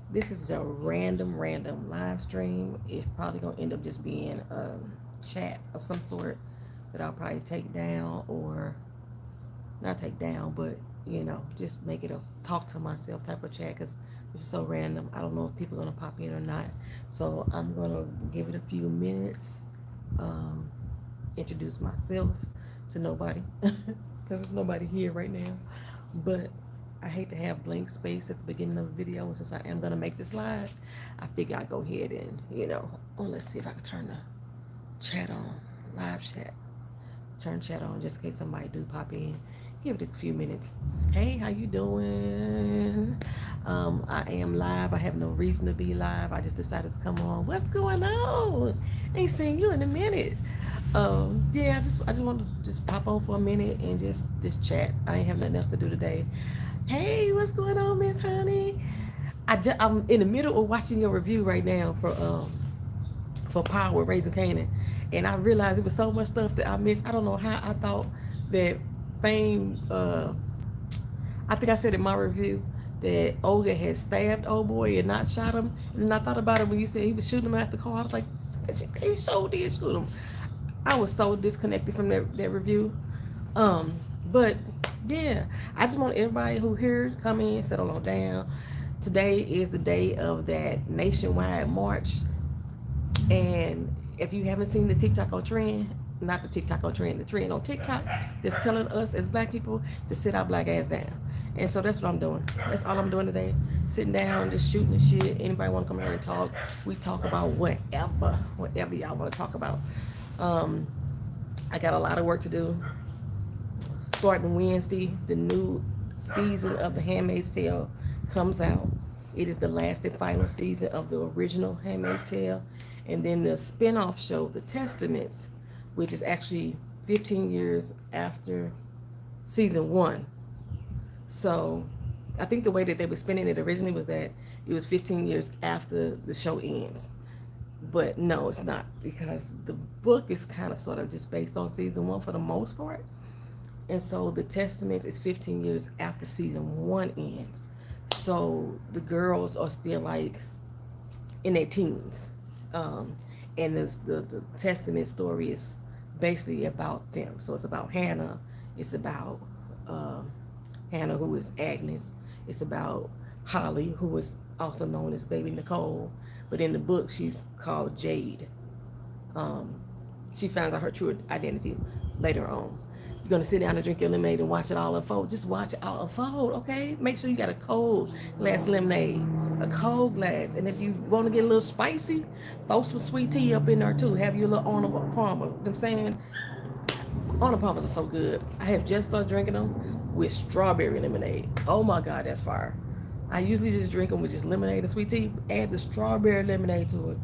This is a random live stream. It's probably gonna end up just being a chat of some sort that I'll probably take down, or not take down, but just make it a talk to myself type of chat, because this is so random. I don't know if people are gonna pop in or not. So I'm gonna give it a few minutes, um, introduce myself to nobody, because there's nobody here right now. But I hate to have blank space at the beginning of the video, and since I am gonna make this live, I figure I'd go ahead and let's see if I can turn the chat on, live chat. Turn chat on just in case somebody do pop in. Give it a few minutes. Hey, how you doing? I am live. I have no reason to be live. I just decided to come on. What's going on? Ain't seen you in a minute. Yeah, I just wanted to just pop on for a minute and just chat. I ain't have nothing else to do today. Hey, what's going on, Miss Honey? I'm in the middle of watching your review right now for Power Raising Canaan, and I realized it was so much stuff that I missed. I don't know how I thought that Fame. I think I said in my review that Olga had stabbed old boy and not shot him, and then I thought about it when you said he was shooting him at the car. I was like, he sure did shoot him. I was so disconnected from that review. But yeah, I just want everybody who here come in, settle on down. Today is the day of that nationwide march, and if you haven't seen the TikTok on trend, not the TikTok on trend, the trend on TikTok that's telling us as black people to sit our black ass down. And so that's what I'm doing. That's all I'm doing today. Sitting down, just shooting the shit. Anybody want to come here and talk? We talk about whatever y'all want to talk about. I got a lot of work to do. Starting Wednesday, the new season of The Handmaid's Tale comes out. It is the last and final season of the original Handmaid's Tale. And then the spin-off show, The Testaments, which is actually 15 years after season 1. So I think the way that they were spinning it originally was that it was 15 years after the show ends. But no, it's not, because the book is kind of sort of just based on season 1 for the most part. And so The Testaments is 15 years after season 1 ends. So the girls are still like in their teens. And the Testament story is basically about them. So it's about Hannah. It's about Hannah, who is Agnes. It's about Holly, who is also known as Baby Nicole. But in the book, she's called Jade. She finds out her true identity later on. You're going to sit down and drink your lemonade and watch it all unfold. Just watch it all unfold, okay? Make sure you got a cold glass of lemonade, a cold glass. And if you want to get a little spicy, throw some sweet tea up in there too. Have your little Arnold Palmer. You know what I'm saying? Arnold Palmers are so good. I have just started drinking them with strawberry lemonade. Oh my God, that's fire. I usually just drink them with just lemonade and sweet tea. Add the strawberry lemonade to it.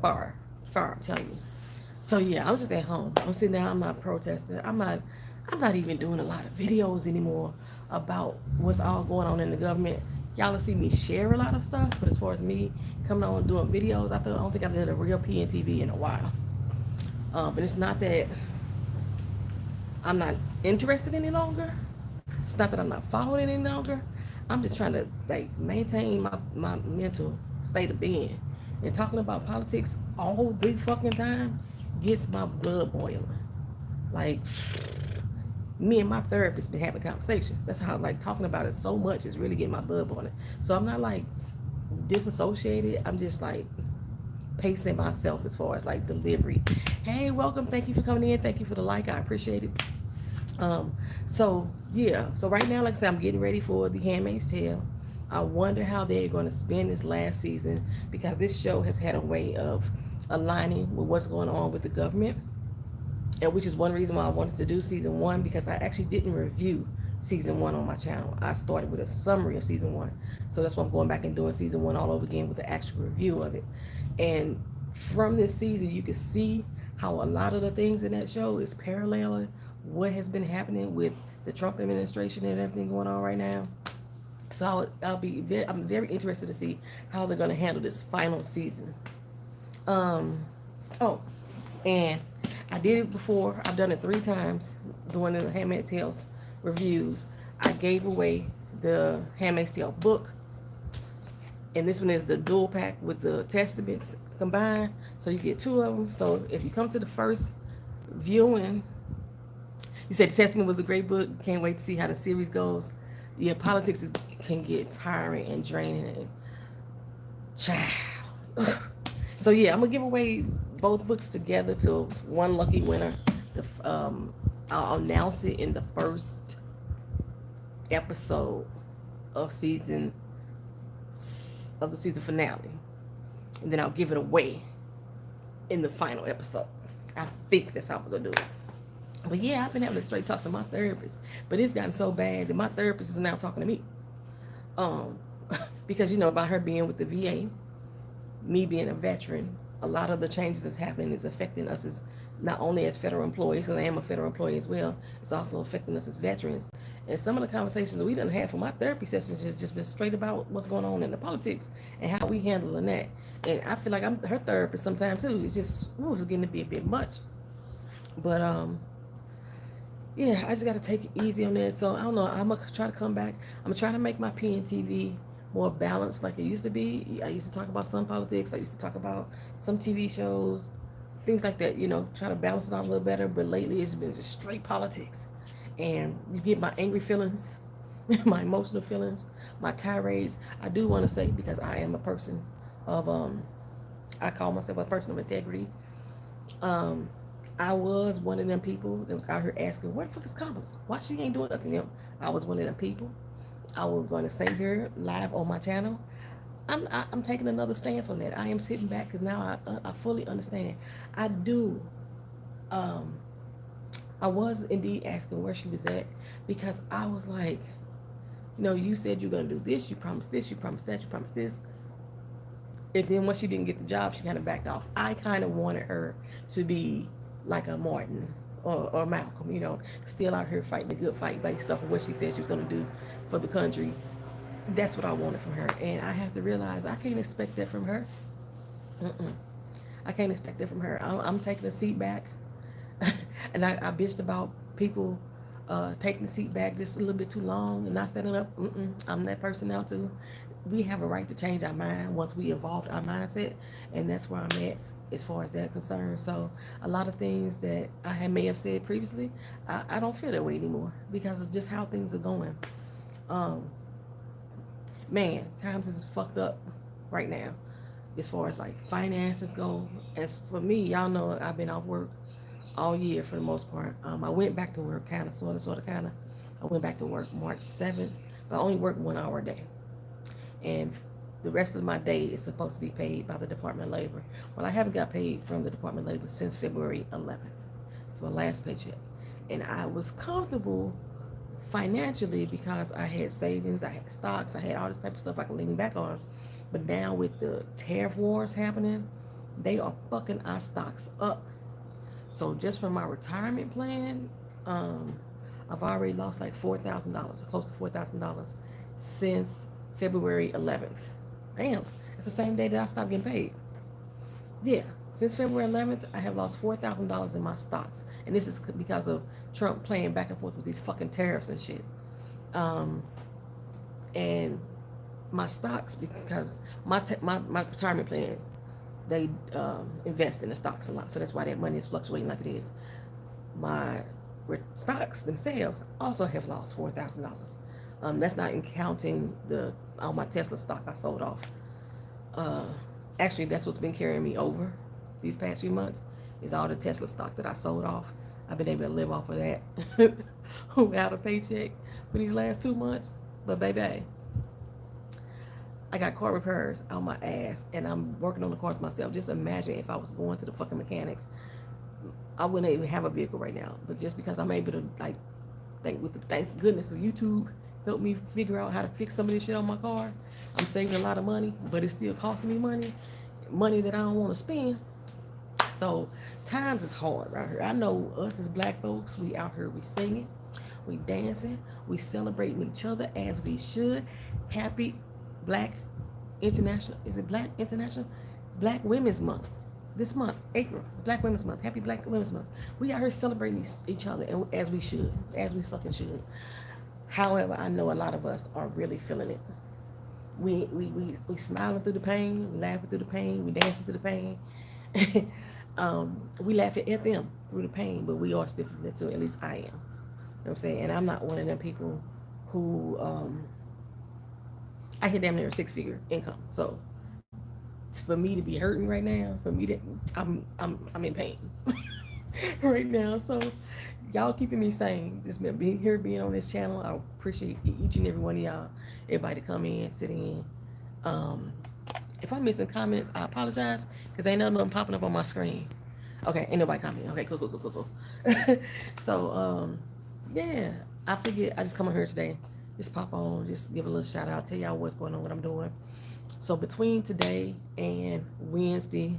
Fire. Fire, I'm telling you. So yeah, I'm just at home. I'm sitting down. I'm not protesting. I'm not even doing a lot of videos anymore about what's all going on in the government. Y'all will see me share a lot of stuff, but as far as me coming on and doing videos, I don't think I've done a real PNTV in a while. But it's not that I'm not interested any longer. It's not that I'm not following any longer. I'm just trying to maintain my mental state of being. And talking about politics all the fucking time gets my blood boiling. Like, me and my therapist been having conversations. That's how talking about it so much is really getting my blood boiling. So I'm not disassociated. I'm just pacing myself as far as delivery. Hey, welcome. Thank you for coming in. Thank you for the like. I appreciate it. So yeah. So right now, like I said, I'm getting ready for The Handmaid's Tale. I wonder how they're going to spend this last season, because this show has had a way of aligning with what's going on with the government. And which is one reason why I wanted to do season 1, because I actually didn't review season 1 on my channel. I started with a summary of season 1. So that's why I'm going back and doing season 1 all over again with the actual review of it. And from this season, you can see how a lot of the things in that show is paralleling what has been happening with the Trump administration and everything going on right now. So I'm very interested to see how they're going to handle this final season. Oh, and I did it before. I've done it 3 times doing the Handmaid's Tale reviews. I gave away the Handmaid's Tale book And this one is the dual pack with the testaments combined. So you get two of them. So if you come to the first viewing, you said the Testament was a great book. Can't wait to see how the series goes. Yeah, can get tiring and draining. And child. So yeah, I'm gonna give away both books together to one lucky winner. I'll announce it in the first episode of the season finale, and then I'll give it away in the final episode. I think that's how we're gonna do it. But yeah, I've been having a straight talk to my therapist, but it's gotten so bad that my therapist is now talking to me, because about her being with the VA, me being a veteran, a lot of the changes that's happening is affecting us as not only as federal employees, because I am a federal employee as well, it's also affecting us as veterans. And some of the conversations we done had for my therapy sessions just been straight about what's going on in the politics and how we handling that. And I feel like I'm her therapist sometimes too. It's just it's getting to be a bit much. But yeah, I just got to take it easy on that. So I don't know. I'm gonna try to come back. I'm gonna try to make my PNTV more balanced like it used to be. I used to talk about some politics. I used to talk about some TV shows, things like that. Try to balance it out a little better. But lately, it's been just straight politics. And you get my angry feelings, my emotional feelings, my tirades. I do want to say, because I am a person of, I call myself a person of integrity. I was one of them people that was out here asking, where the fuck is Kamala? Why she ain't doing nothing? I was one of them people. I was going to say here live on my channel. I'm taking another stance on that. I am sitting back because now I fully understand. I do. I was indeed asking where she was at, because I was like, you said you're going to do this, you promised this, you promised that, you promised this. And then once she didn't get the job, she kind of backed off. I kind of wanted her to be like a Martin or Malcolm, still out here fighting the good fight based off of what she said she was going to do for the country. That's what I wanted from her. And I have to realize I can't expect that from her. I can't expect that from her. I'm taking a seat back. And I bitched about people taking the seat back just a little bit too long and not standing up. I'm that person now too. We have a right to change our mind once we evolved our mindset, and that's where I'm at as far as that concerned. So a lot of things that may have said previously, I don't feel that way anymore because of just how things are going. Man, times is fucked up right now as far as like finances go. As for me, y'all know I've been off work all year for the most part. I went back to work kind of. I went back to work March 7th, but I only worked 1 hour a day. And the rest of my day is supposed to be paid by the Department of Labor. Well, I haven't got paid from the Department of Labor since February 11th. It's my last paycheck. And I was comfortable financially because I had savings, I had stocks, I had all this type of stuff I can lean back on. But now with the tariff wars happening, they are fucking our stocks up. So just from my retirement plan, I've already lost like $4,000, close to $4,000 since February 11th. Damn, it's the same day that I stopped getting paid. Yeah, since February 11th, I have lost $4,000 in my stocks. And this is because of Trump playing back and forth with these fucking tariffs and shit. And my stocks, because my retirement plan, they invest in the stocks a lot. So that's why that money is fluctuating like it is. My stocks themselves also have lost $4,000. That's not in counting all my Tesla stock I sold off. Actually, that's what's been carrying me over these past few months is all the Tesla stock that I sold off. I've been able to live off of that without a paycheck for these last 2 months. But baby, I got car repairs on my ass, and I'm working on the cars myself. Just imagine if I was going to the fucking mechanics, I wouldn't even have a vehicle right now. But just because I'm able to, like, thank goodness of YouTube, help me figure out how to fix some of this shit on my car. I'm saving a lot of money, but it's still costing me money that I don't want to spend. So times is hard right here. I know us as black folks, we out here, we singing, we dancing, we celebrating each other as we should. Happy Black International, is it Black International? Black Women's Month. This month, April, Black Women's Month. Happy Black Women's Month. We out here celebrating each other as we should, as we fucking should. However, I know a lot of us are really feeling it. We smiling through the pain, we laughing through the pain, we dancing through the pain. We laughing at them through the pain, but we are stiff in it too. At least I am. You know what I'm saying? And I'm not one of them people who I hit damn near a 6-figure income. So for me to be hurting right now, for me to I'm in pain right now. So y'all keeping me sane. Just being here, being on this channel. I appreciate each and every one of y'all. Everybody to come in, sit in. If I'm missing comments, I apologize because ain't nothing popping up on my screen. Okay, ain't nobody commenting. Okay, cool. So, yeah, I figured I just come on here today, just pop on, just give a little shout out, tell y'all what's going on, what I'm doing. So between today and Wednesday,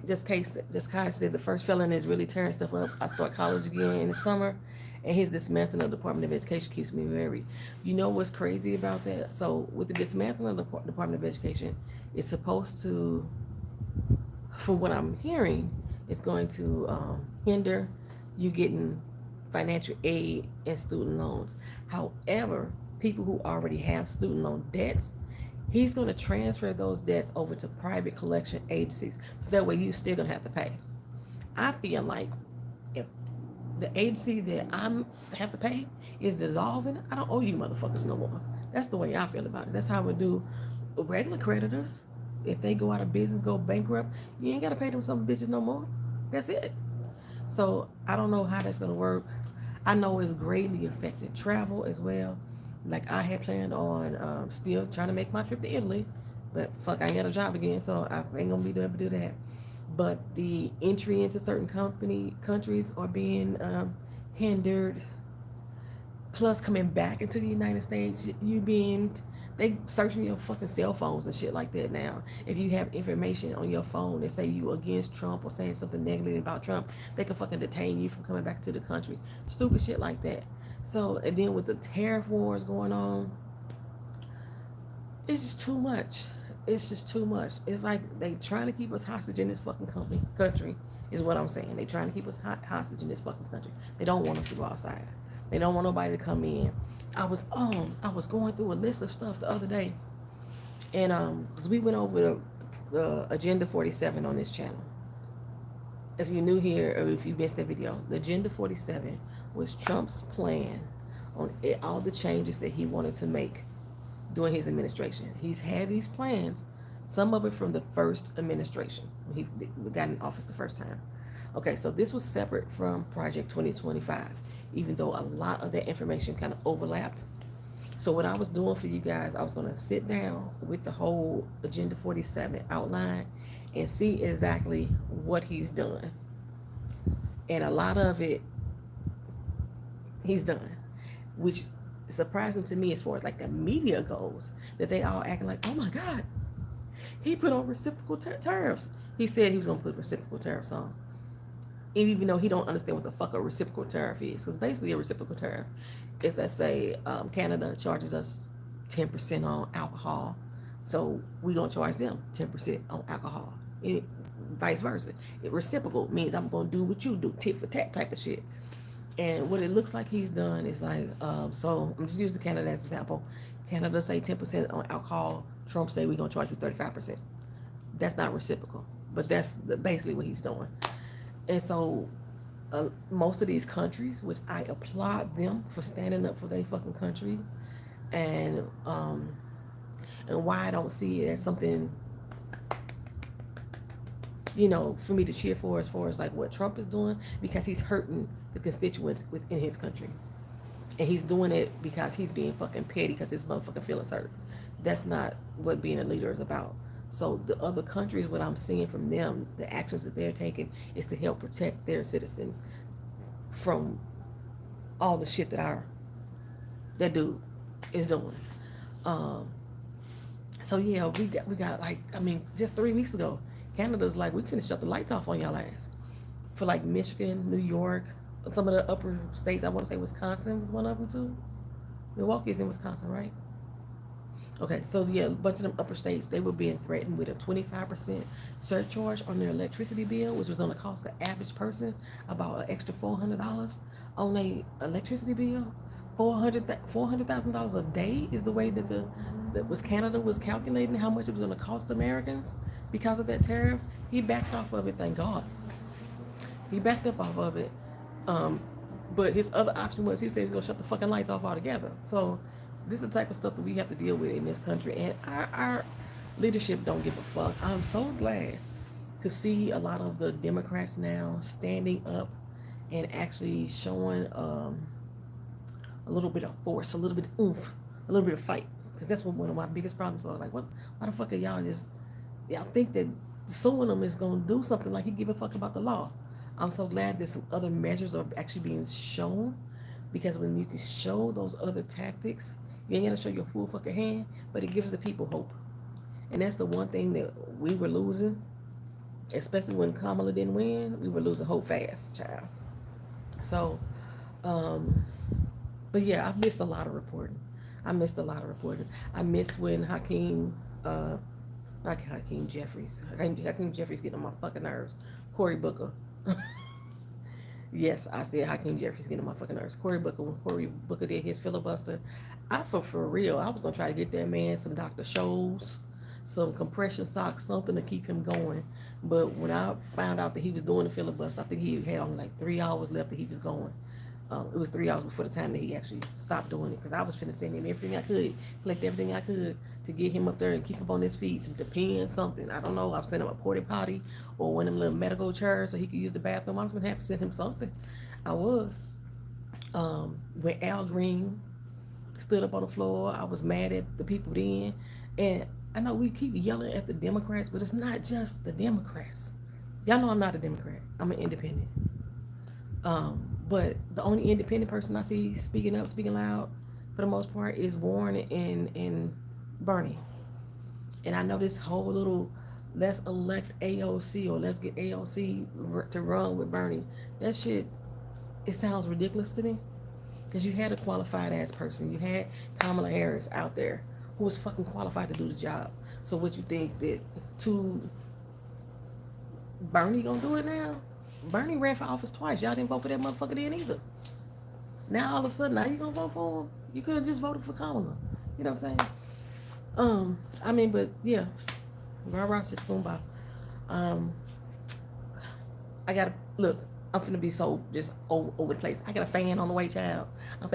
just Kai said the first felon is really tearing stuff up. I start college again in the summer, and his dismantling of the Department of Education keeps me very. You know what's crazy about that? So with the dismantling of the Department of Education, it's supposed to, from what I'm hearing, it's going to hinder you getting financial aid and student loans. However, people who already have student loan debts, he's going to transfer those debts over to private collection agencies. So that way you're still going to have to pay. I feel like if the agency that I'm have to pay is dissolving, I don't owe you motherfuckers no more. That's the way I feel about it. That's how we do regular creditors. If they go out of business, go bankrupt, you ain't got to pay them some bitches no more. That's it. So I don't know how that's going to work. I know it's greatly affected travel as well. Like I had planned on still trying to make my trip to Italy, but fuck, I ain't got a job again, so I ain't gonna be able to do that. But the entry into certain countries are being hindered. Plus, coming back into the United States, they searching your fucking cell phones and shit like that now. If you have information on your phone that say you against Trump or saying something negative about Trump, they can fucking detain you from coming back to the country. Stupid shit like that. So, and then with the tariff wars going on, it's just too much. It's just too much. It's like they trying to keep us hostage in this fucking country, is what I'm saying. They trying to keep us hostage in this fucking country. They don't want us to go outside. They don't want nobody to come in. I was going through a list of stuff the other day, and because we went over the Agenda 47 on this channel. If you're new here or if you missed that video, the Agenda 47 was Trump's plan on all the changes that he wanted to make during his administration. He's had these plans, some of it from the first administration when he got in office the first time. Okay, so this was separate from Project 2025, even though a lot of that information kind of overlapped. So what I was doing for you guys, I was going to sit down with the whole Agenda 47 outline and see exactly what he's done. And a lot of it he's done, which is surprising to me as far as like the media goes, that they all acting like, oh my God, he put on reciprocal tariffs. He said he was going to put reciprocal tariffs on. Even though he don't understand what the fuck a reciprocal tariff is. Because basically a reciprocal tariff is, let's say Canada charges us 10% on alcohol. So we're going to charge them 10% on alcohol. Vice versa. Reciprocal means I'm going to do what you do, tit for tat type of shit. And what it looks like he's done is like, so I'm just using Canada as an example. Canada say 10% on alcohol. Trump say we're going to charge you 35%. That's not reciprocal. But that's basically what he's doing. And so most of these countries, which I applaud them for standing up for their fucking country, and why I don't see it as something, you know, for me to cheer for as far as like what Trump is doing, because he's hurting the constituents within his country. And he's doing it because he's being fucking petty because his motherfucking feelings hurt. That's not what being a leader is about. So the other countries, what I'm seeing from them, the actions that they're taking is to help protect their citizens from all the shit that dude is doing. So yeah, we got like, I mean, just 3 weeks ago, Canada's like, we finna shut the lights off on y'all ass. For like Michigan, New York, some of the upper states, I want to say Wisconsin was one of them too. Milwaukee's in Wisconsin, right? Okay, so yeah, a bunch of them upper states, they were being threatened with a 25% surcharge on their electricity bill, which was going to cost the average person about an extra $400 on their electricity bill. $400,000 a day is the way that Canada was calculating how much it was going to cost Americans because of that tariff. He backed off of it, thank God. He backed up off of it. But his other option was he said he was going to shut the fucking lights off altogether. So this is the type of stuff that we have to deal with in this country. And our leadership don't give a fuck. I'm so glad to see a lot of the Democrats now standing up and actually showing a little bit of force, a little bit of oomph, a little bit of fight. Because that's what one of my biggest problems was. Like, why the fuck are y'all think that suing them is going to do something like he give a fuck about the law? I'm so glad that some other measures are actually being shown, because when you can show those other tactics, you ain't going to show your full fucking hand, but it gives the people hope. And that's the one thing that we were losing, especially when Kamala didn't win. We were losing hope fast, child. So, but yeah, I've missed a lot of reporting. I missed when Hakeem Jeffries getting on my fucking nerves. Cory Booker. Yes, I said Hakeem Jeffries getting on my fucking nerves. Cory Booker, when Cory Booker did his filibuster, I felt for real. I was going to try to get that man some Dr. Scholl's, some compression socks, something to keep him going. But when I found out that he was doing the filibuster, I think he had only like 3 hours left that he was going. It was 3 hours before the time that he actually stopped doing it, because I was finna send him everything I could, collect everything I could to get him up there and keep him on his feet, some depends, something. I don't know. I've sent him a porta potty or one of them little medical chairs so he could use the bathroom. I was gonna have to send him something. I was. When Al Green stood up on the floor, I was mad at the people then. And I know we keep yelling at the Democrats, but it's not just the Democrats. Y'all know I'm not a Democrat. I'm an independent. But the only independent person I see speaking up, speaking loud, for the most part, is Warren and Bernie. And I know this whole little, let's elect AOC or let's get AOC to run with Bernie. That shit, it sounds ridiculous to me. Because you had a qualified ass person. You had Kamala Harris out there who was fucking qualified to do the job. So what you think that Bernie gonna do it now? Bernie ran for office twice. Y'all didn't vote for that motherfucker then either. Now all of a sudden, now you gonna vote for him? You could have just voted for Kamala. You know what I'm saying? I mean, but yeah, Ross is going by. I gotta look. I'm finna be so just over the place. I got a fan on the way, child. I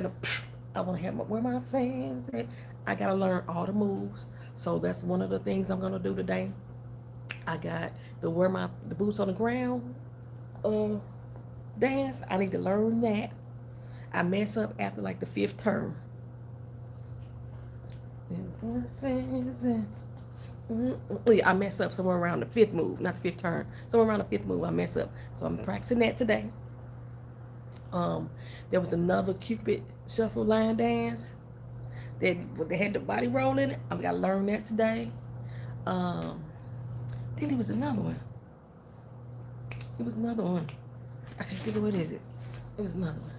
wanna have where my fans at. I gotta learn all the moves. So that's one of the things I'm gonna do today. I got the boots on the ground dance. I need to learn that. I mess up after like the 5th term. I mess up somewhere around the 5th move, not the 5th turn. Somewhere around the 5th move, I mess up. So I'm practicing that today. There was another Cupid shuffle line dance that they had the body roll in it. I've got to learn that today. Then there was another one. I can't think of what is it. It was another one.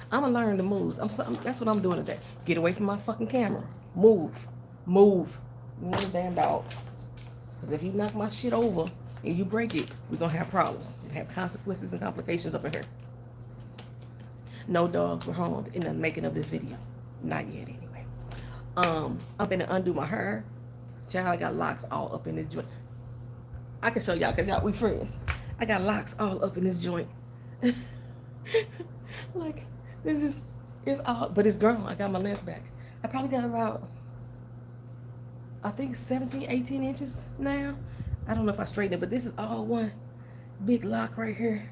I'm going to learn the moves. That's what I'm doing today. Get away from my fucking camera. Move. You little damn dog. Because if you knock my shit over and you break it, we're going to have problems. We have consequences and complications up in here. No dogs were harmed in the making of this video. Not yet, anyway. I'm going to undo my hair. Child, I got locks all up in this joint. I can show y'all because y'all, we friends. I got locks all up in this joint. Like, it's all, but it's grown. I got my left back. I probably got about, I think 17, 18 inches now. I don't know if I straightened it, but this is all one big lock right here.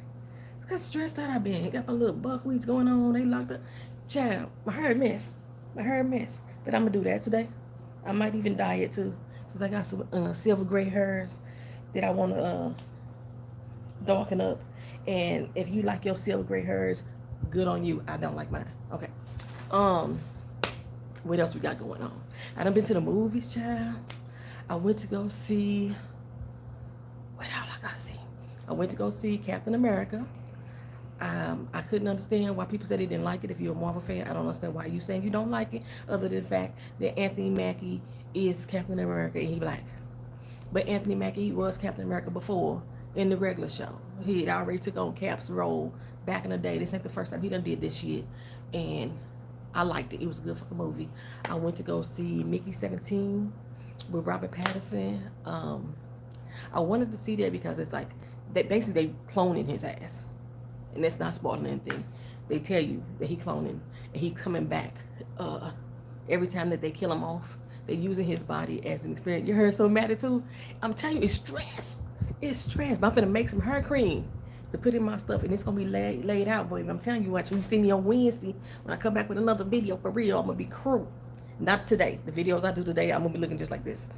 It's got stressed out I've been. Got my little buckwheats going on. They locked up. Child, my hair a mess. But I'm going to do that today. I might even dye it too. Because I got some silver gray hairs that I want to darken up. And if you like your silver gray hairs, good on you. I don't like mine. Okay. What else we got going on? I done been to the movies, child. I went to go see, what else I got to see? I went to go see Captain America. I couldn't understand why people said they didn't like it. If you're a Marvel fan, I don't understand why you saying you don't like it, other than the fact that Anthony Mackie is Captain America and he black. But Anthony Mackie was Captain America before in the regular show. He had already took on Cap's role back in the day. This ain't the first time he done did this shit. And I liked it. It was a good fucking movie. I went to go see Mickey 17 with Robert Pattinson. I wanted to see that because it's like they basically they cloning his ass, and that's not spoiling anything. They tell you that he cloning and he coming back every time that they kill him off. They're using his body as an experience. You heard so mad too. I'm telling you, it's stress. It's stress. But I'm gonna make some hair cream to put in my stuff, and it's gonna be laid out, boy. I'm telling you what, when you see me on Wednesday, when I come back with another video for real, I'm gonna be crew. Not today. The videos I do today, I'm gonna be looking just like this.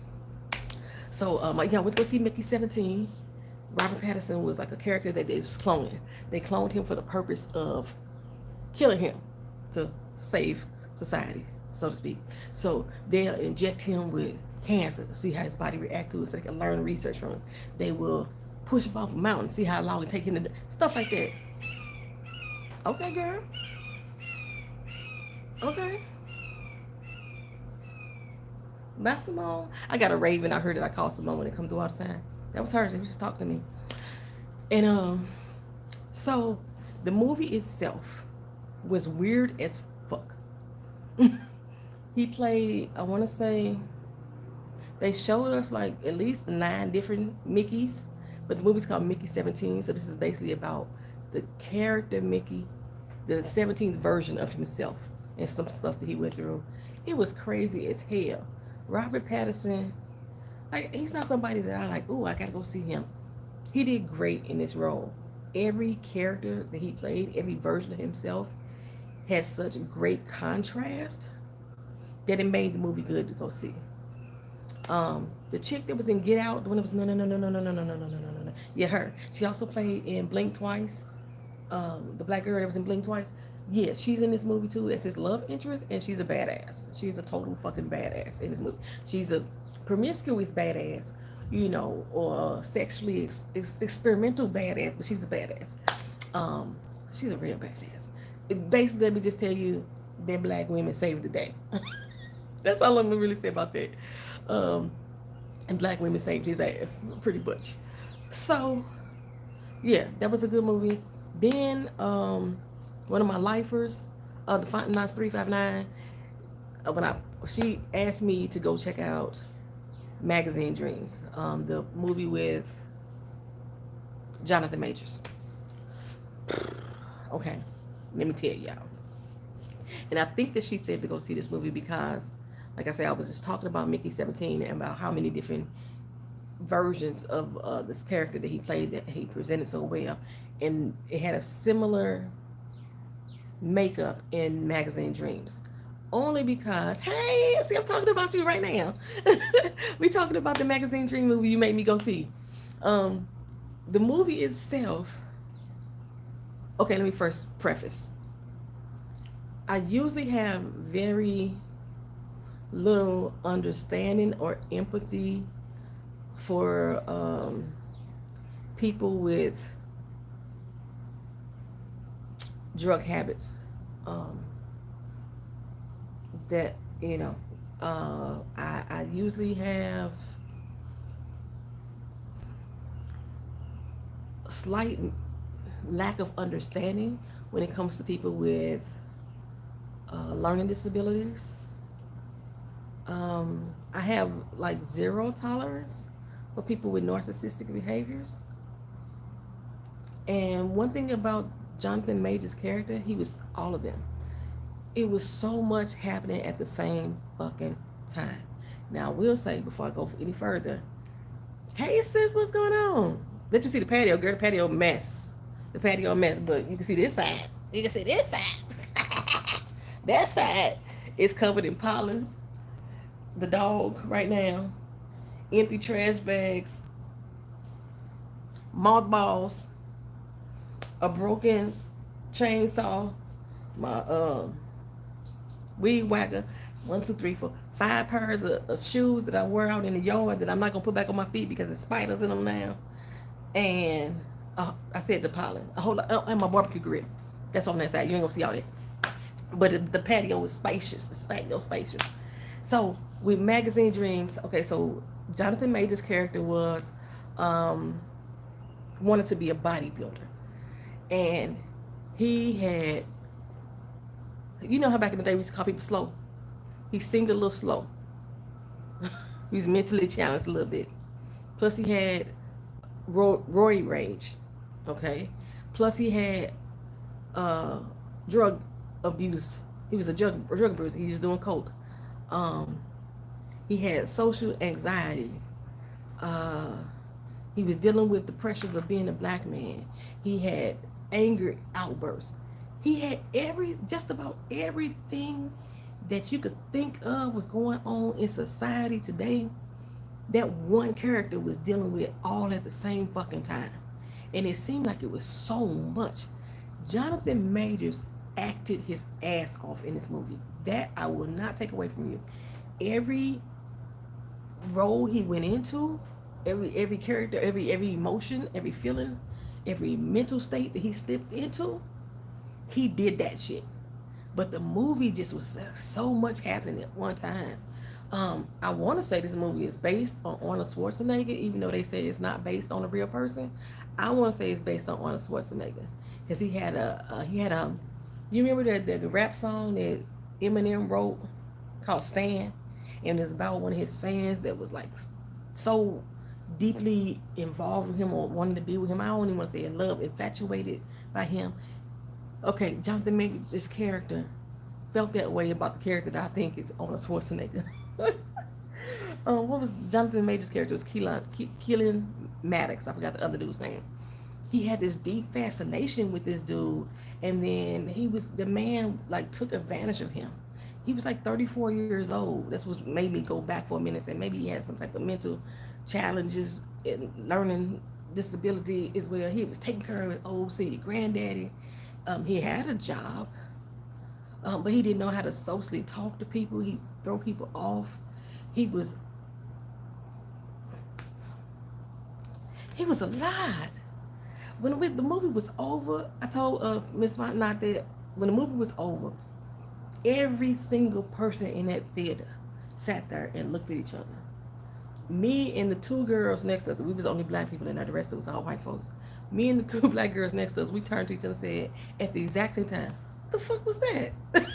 So yeah, I went to go see Mickey 17. Robert Pattinson was like a character that they was cloning. They cloned him for the purpose of killing him to save society, so to speak. So they'll inject him with cancer, see how his body react to it, so they can learn research from him. They will push him off a mountain, see how long it take him to stuff like that. Okay, girl. Okay. Bye, Simone. I got a raven. I heard that I called Simone when it come through all the time. That was her. She was just talking to me. And so the movie itself was weird as fuck. He played, I want to say, they showed us like at least 9 different Mickeys, but the movie's called Mickey 17, so this is basically about the character Mickey, the 17th version of himself, and some stuff that he went through. It was crazy as hell. Robert Pattinson, like, he's not somebody that I like, ooh, I gotta go see him. He did great in this role. Every character that he played, every version of himself, had such great contrast that it made the movie good to go see. The chick that was in Get Out, the one that was no. Yeah, her. She also played in Blink Twice. The black girl that was in Blink Twice. Yeah, she's in this movie too as his love interest, and she's a badass. She's a total fucking badass in this movie. She's a promiscuous badass, you know, or sexually experimental badass, but she's a badass. She's a real badass. Basically, let me just tell you, that black women saved the day. That's all I'm gonna really say about that. And black women saved his ass, pretty much. So, yeah, that was a good movie. Then, one of my lifers, the Fontenot's 359, she asked me to go check out Magazine Dreams, the movie with Jonathan Majors. Okay, let me tell y'all. And I think that she said to go see this movie because, like I said, I was just talking about Mickey 17 and about how many different versions of this character that he played that he presented so well. And it had a similar makeup in Magazine Dreams. Only because, hey, see, I'm talking about you right now. We talking about the Magazine Dream movie you made me go see. The movie itself, okay, let me first preface. I usually have very little understanding or empathy for people with drug habits. That, you know, I usually have a slight lack of understanding when it comes to people with learning disabilities. I have like 0 tolerance for people with narcissistic behaviors. And one thing about Jonathan Major's character, he was all of them. It was so much happening at the same fucking time. Now, I will say, before I go any further, hey sis, what's going on? Let you see the patio, girl. The patio mess. The patio mess, but you can see this side. You can see this side. That side is covered in pollen. The dog right now. Empty trash bags. Mothballs. A broken chainsaw. My weed whacker. 1, 2, 3, 4, 5 pairs of shoes that I wear out in the yard that I'm not gonna put back on my feet because there's spiders in them now. And I said the pollen. And my barbecue grill. That's on that side. You ain't gonna see all that. But the patio was spacious. The patio spacious. So with Magazine Dreams, okay, so Jonathan Major's character was wanted to be a bodybuilder. And he had You know how back in the day we used to call people slow? He seemed a little slow. He was mentally challenged a little bit. Plus he had Roy rage. Okay. Plus he had drug abuse. He was a drug abuser. He was doing coke. Um, he had social anxiety. Uh, he was dealing with the pressures of being a black man. He had anger outbursts. He had just about everything that you could think of was going on in society today. That one character was dealing with all at the same fucking time. And it seemed like it was so much. Jonathan Majors acted his ass off in this movie. That I will not take away from you. Every role he went into, every character, every emotion, every feeling, every mental state that he stepped into, he did that shit. But the movie just was so much happening at one time. I want to say this movie is based on Arnold Schwarzenegger, even though they say it's not based on a real person. I want to say it's based on Arnold Schwarzenegger because he had a you remember the rap song that Eminem wrote called Stan, and it's about one of his fans that was like so deeply involved with him or wanting to be with him. I don't even want to say in love, infatuated by him. Okay, Jonathan Majors' character felt that way about the character that I think is Arnold Schwarzenegger. What was Jonathan Majors' character? It was Keelan Maddox. I forgot the other dude's name. He had this deep fascination with this dude, and then the man like took advantage of him. He was like 34 years old. That's what made me go back for a minute and say maybe he had some type of mental challenges and learning disability as well. He was taking care of his old city granddaddy. He had a job, but he didn't know how to socially talk to people. He throw people off. He was a lot. When the movie was over, I told Miss Fontenot that when the movie was over, every single person in that theater sat there and looked at each other. Me and the two girls next to us, we was the only black people in there, the rest of us all white folks. Me and the two black girls next to us, we turned to each other and said at the exact same time, what the fuck was that? At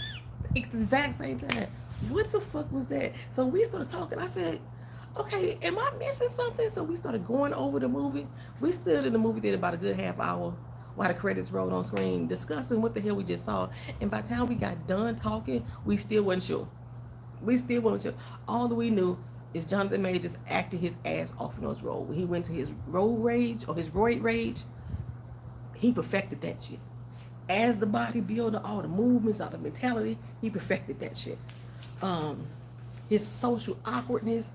the exact same time, what the fuck was that? So we started talking. I said, okay, am I missing something? So we started going over the movie. We stood in the movie theater about a good half hour while the credits rolled on screen, discussing what the hell we just saw. And by the time we got done talking, we still wasn't sure. All that we knew is Jonathan Majors acted his ass off in those roles. When he went to his road rage or his roid rage, he perfected that shit. As the bodybuilder, all the movements, all the mentality, he perfected that shit. His social awkwardness,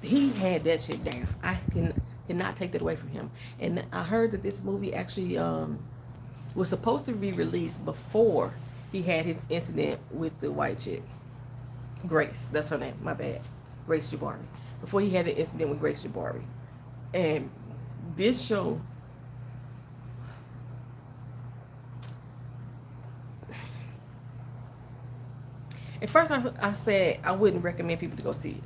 he had that shit down. I cannot take that away from him. And I heard that this movie actually was supposed to be released before he had his incident with the white chick. Grace, that's her name, my bad. Grace Jabari. Before he had the incident with Grace Jabari. And this show, at first I said I wouldn't recommend people to go see it.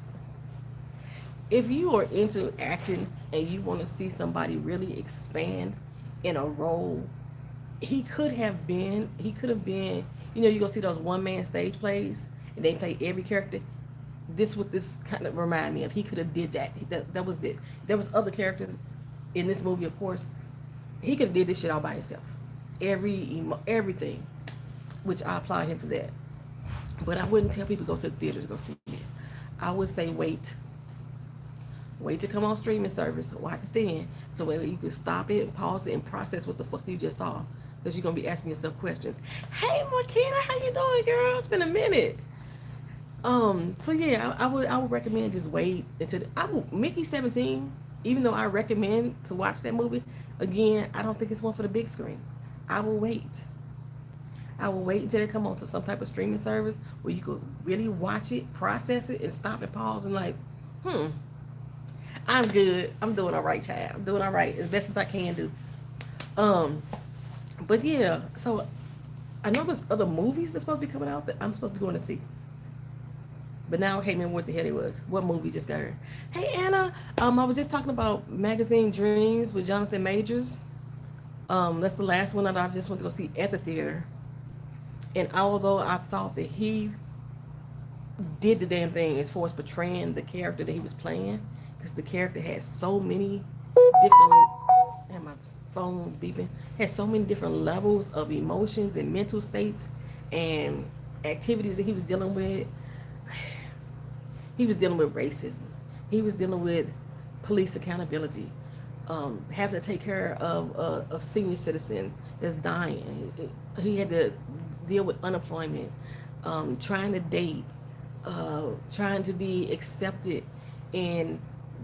If you are into acting and you want to see somebody really expand in a role, he could have been, you go see those one-man stage plays and they play every character. This what this kind of remind me of. He could have did that. That was it. There was other characters in this movie, of course. He could have did this shit all by himself. Everything, which I applaud him for that. But I wouldn't tell people to go to the theater to go see it. I would say wait to come on streaming service, watch it then, so where you can stop it, pause it, and process what the fuck you just saw. Because you're going to be asking yourself questions. Hey, Marquita, how you doing, girl? It's been a minute. So yeah, I would recommend just wait until Mickey 17, even though I recommend to watch that movie, again, I don't think it's one for the big screen. I will wait until they come on to some type of streaming service where you could really watch it, process it, and stop and pause and like, I'm good. I'm doing all right, child. I'm doing all right as best as I can do. But yeah, so I know there's other movies that's supposed to be coming out that I'm supposed to be going to see. But now I can't remember what the hell it was. What movie just got here? Hey Anna, I was just talking about Magazine Dreams with Jonathan Majors. That's the last one that I just went to go see at the theater. And although I thought that he did the damn thing as far as portraying the character that he was playing, because the character had so many different, and my phone beeping, had so many different levels of emotions and mental states and activities that he was dealing with. He was dealing with racism. He was dealing with police accountability, having to take care of a senior citizen that's dying. He had to deal with unemployment, trying to date, trying to be accepted in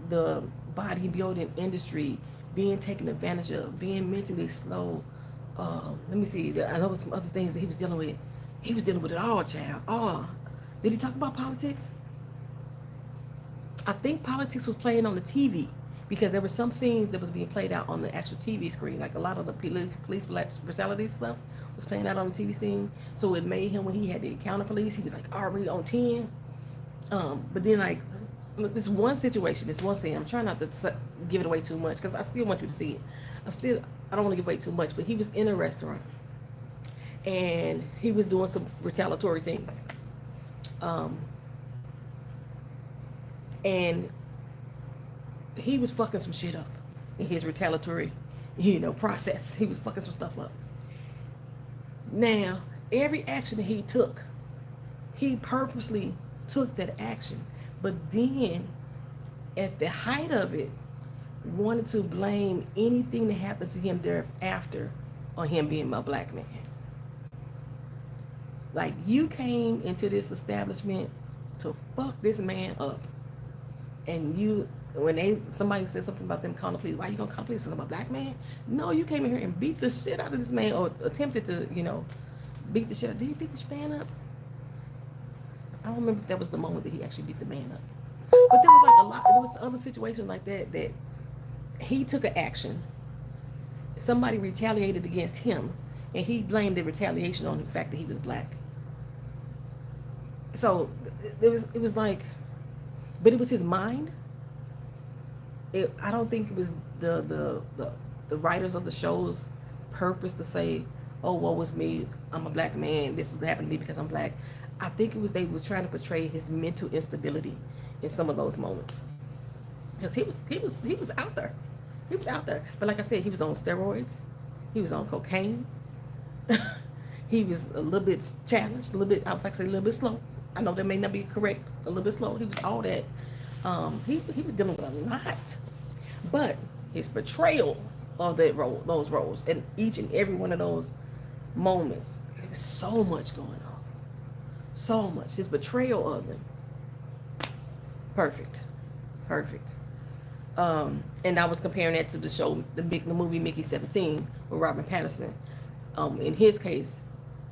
the bodybuilding industry, being taken advantage of, being mentally slow. Let me see. I know some other things that he was dealing with. He was dealing with it all, child. Oh, did he talk about politics? I think politics was playing on the TV because there were some scenes that was being played out on the actual TV screen. Like a lot of the police brutality stuff was playing out on the TV scene. So it made him, when he had to encounter police, he was like already on 10. But then like this one situation, this one scene, I'm trying not to give it away too much because I still want you to see it. I don't want to give away too much, but he was in a restaurant and he was doing some retaliatory things. And he was fucking some shit up in his retaliatory, process. He was fucking some stuff up. Now, every action that he took, he purposely took that action. But then, at the height of it, wanted to blame anything that happened to him thereafter on him being a black man. Like, you came into this establishment to fuck this man up. And when somebody said something about them calling the police, why you gonna call the police? Because I'm a black man? No, you came in here and beat the shit out of this man, or attempted to, beat the shit out. Did he beat this man up? I don't remember if that was the moment that he actually beat the man up. But there was like there was other situations like that he took an action. Somebody retaliated against him, and he blamed the retaliation on the fact that he was black. So it was like, but it was his mind. I don't think it was the writers of the show's purpose to say, oh, woe is me, I'm a black man, this is happening to me because I'm black. I think it was they was trying to portray his mental instability in some of those moments. Because he was out there. He was out there. But like I said, he was on steroids. He was on cocaine. He was a little bit challenged, a little bit, I would like to say a little bit slow. I know that may not be correct, a little bit slow. He was all that. He was dealing with a lot. But his portrayal of those roles, and each and every one of those moments, there was so much going on. So much. His betrayal of them. Perfect. And I was comparing that to the show, the movie Mickey 17 with Robin Pattinson. In his case,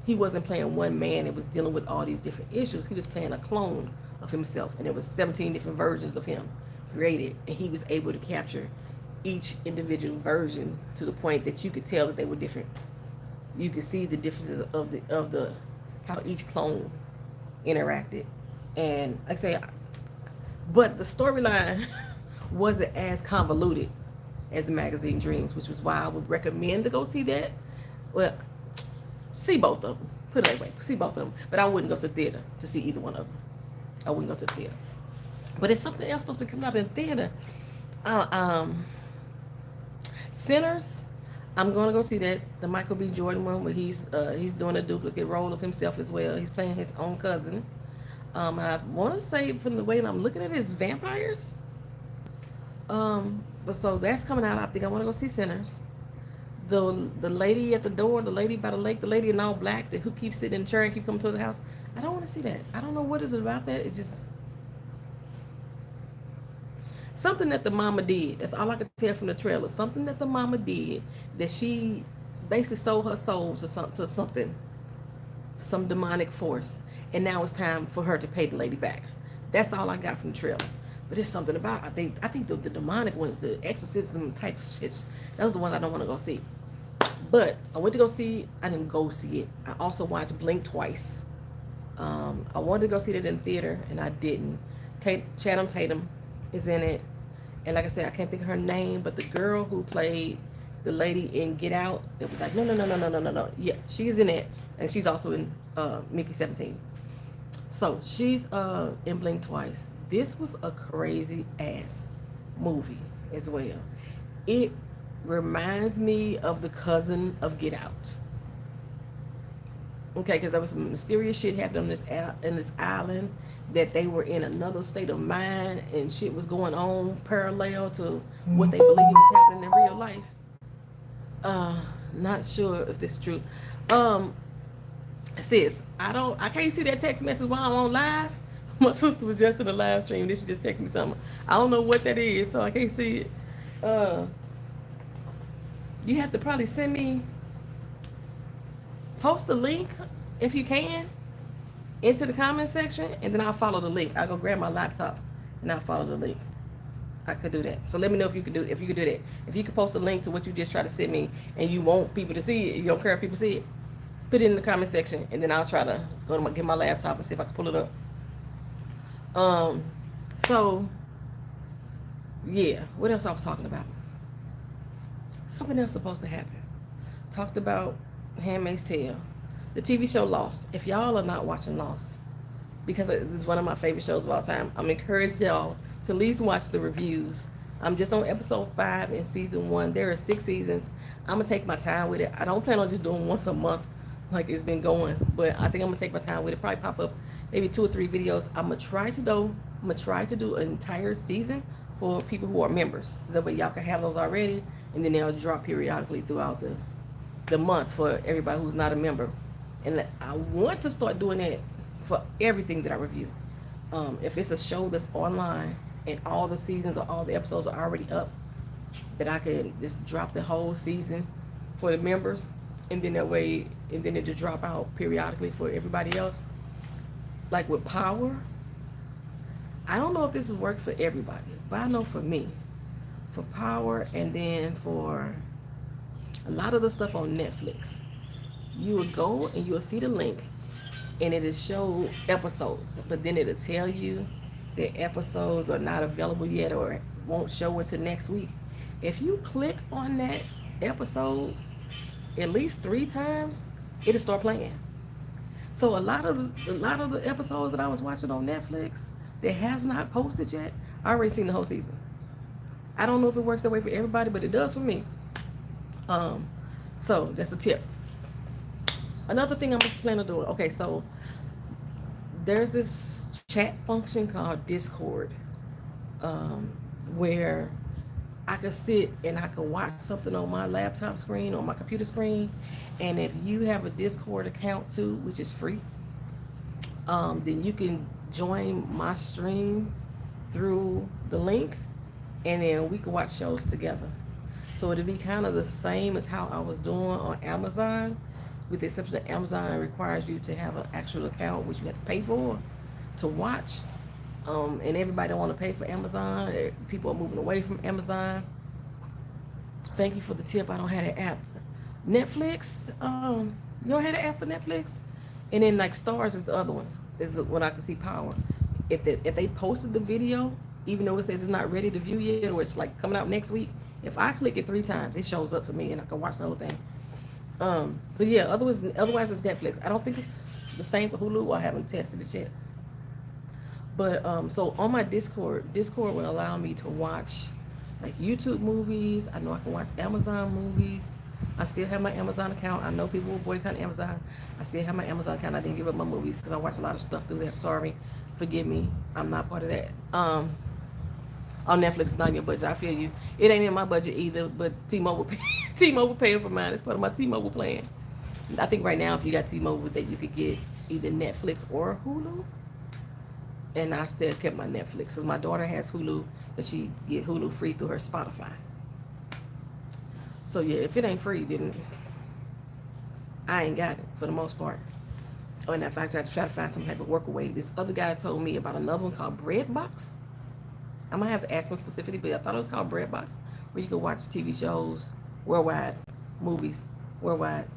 he wasn't playing one man that was dealing with all these different issues. He was playing a clone of himself, and there was 17 different versions of him created, and he was able to capture each individual version to the point that you could tell that they were different. You could see the differences of the how each clone interacted, and like I say, but the storyline wasn't as convoluted as the magazine Dreams, which was why I would recommend to go see that. Well, see both of them. Put it that way. See both of them. But I wouldn't go to the theater to see either one of them. I wouldn't go to the theater. But it's something else supposed to be coming up in theater. Sinners. I'm going to go see that. The Michael B. Jordan one where he's doing a duplicate role of himself as well. He's playing his own cousin. I want to say from the way that I'm looking at it, it's vampires. But so that's coming out. I think I want to go see Sinners. The lady at the door, the lady by the lake, the lady in all black who keeps sitting in the chair and keep coming to the house. I don't want to see that. I don't know what it is about that. It just something that the mama did. That's all I could tell from the trailer. Something that the mama did that she basically sold her soul to something, some demonic force, and now it's time for her to pay the lady back. That's all I got from the trailer. But it's something about, I think the demonic ones, the exorcism type shits, those are the ones I don't want to go see. But I went to go see, I didn't go see it. I also watched Blink twice. I wanted to go see it in the theater, and I didn't. Channing Tatum is in it. And like I said, I can't think of her name, but the girl who played the lady in Get Out that was like, no, no, no, no, no, no, no, no. Yeah, she's in it, and she's also in Mickey 17. So she's in Blink Twice. This was a crazy ass movie as well. It reminds me of the cousin of Get Out. Okay, because there was some mysterious shit happening on this island, that they were in another state of mind, and shit was going on parallel to what they believe was happening in real life. Uh, Not sure if this is true. Um, Sis, I can't see that text message while I'm on live. My sister was just in a live stream. Then she just texted me something. I don't know what that is, so I can't see it. Uh, you have to probably send me, post a link if you can into the comment section, and then I'll follow the link. I'll go grab my laptop and I'll follow the link. I could do that. So let me know if you could do that. If you could post a link to what you just tried to send me, and you want people to see it, you don't care if people see it, put it in the comment section, and then I'll try to get my laptop and see if I can pull it up. So yeah, what else I was talking about? Something else supposed to happen. Talked about Handmaid's Tale, the TV show Lost. If y'all are not watching Lost, because this is one of my favorite shows of all time, I'm encouraged y'all to at least watch the reviews. I'm just on episode 5 in season 1. There are 6 seasons. I'm gonna take my time with it. I don't plan on just doing once a month like it's been going, but I think I'm gonna take my time with it. Probably pop up maybe 2 or 3 videos. I'm gonna try to do an entire season for people who are members, so that way y'all can have those already, and then they'll drop periodically throughout the months for everybody who's not a member. And I want to start doing that for everything that I review. If it's a show that's online and all the seasons or all the episodes are already up, that I can just drop the whole season for the members, and then that way, and then it'll drop out periodically for everybody else. Like with Power, I don't know if this would work for everybody, but I know for me, for Power, and then for a lot of the stuff on Netflix, you would go and you'll see the link, and it'll show episodes, but then it'll tell you that episodes are not available yet or won't show until next week. If you click on that episode at least 3 times, it'll start playing. So a lot of the episodes that I was watching on Netflix that has not posted yet, I already seen the whole season. I don't know if it works that way for everybody, but it does for me. So that's a tip. Another thing I'm just planning on doing. Okay, so there's this chat function called Discord, where I could sit and I could watch something on my laptop screen or my computer screen, and if you have a Discord account too, which is free, then you can join my stream through the link, and then we can watch shows together. So it'll be kind of the same as how I was doing on Amazon, with the exception that Amazon requires you to have an actual account, which you have to pay for to watch. And everybody don't want to pay for Amazon. People are moving away from Amazon. Thank you for the tip. I don't have that app. Netflix, you don't have the app for Netflix? And then like Stars is the other one. This is when I can see Power. If they posted the video, even though it says it's not ready to view yet, or it's like coming out next week, if I click it 3 times, it shows up for me and I can watch the whole thing. But yeah, otherwise it's Netflix. I don't think it's the same for Hulu. I haven't tested it yet. But so on my Discord will allow me to watch like YouTube movies. I know I can watch Amazon movies. I still have my Amazon account. I know people will boycott Amazon. I still have my Amazon account. I didn't give up my movies because I watch a lot of stuff through there. Sorry, forgive me. I'm not part of that. On Netflix, it's not in your budget. I feel you. It ain't in my budget either. But T-Mobile paying for mine. It's part of my T-Mobile plan. I think right now, if you got T-Mobile, that you could get either Netflix or Hulu. And I still kept my Netflix. So my daughter has Hulu, but she get Hulu free through her Spotify. So yeah, if it ain't free, then I ain't got it for the most part. Oh, and in fact, I had to try to find some type of workaway. This other guy told me about another one called Breadbox. I might have to ask him specifically, but I thought it was called Breadbox, where you could watch TV shows worldwide, movies worldwide.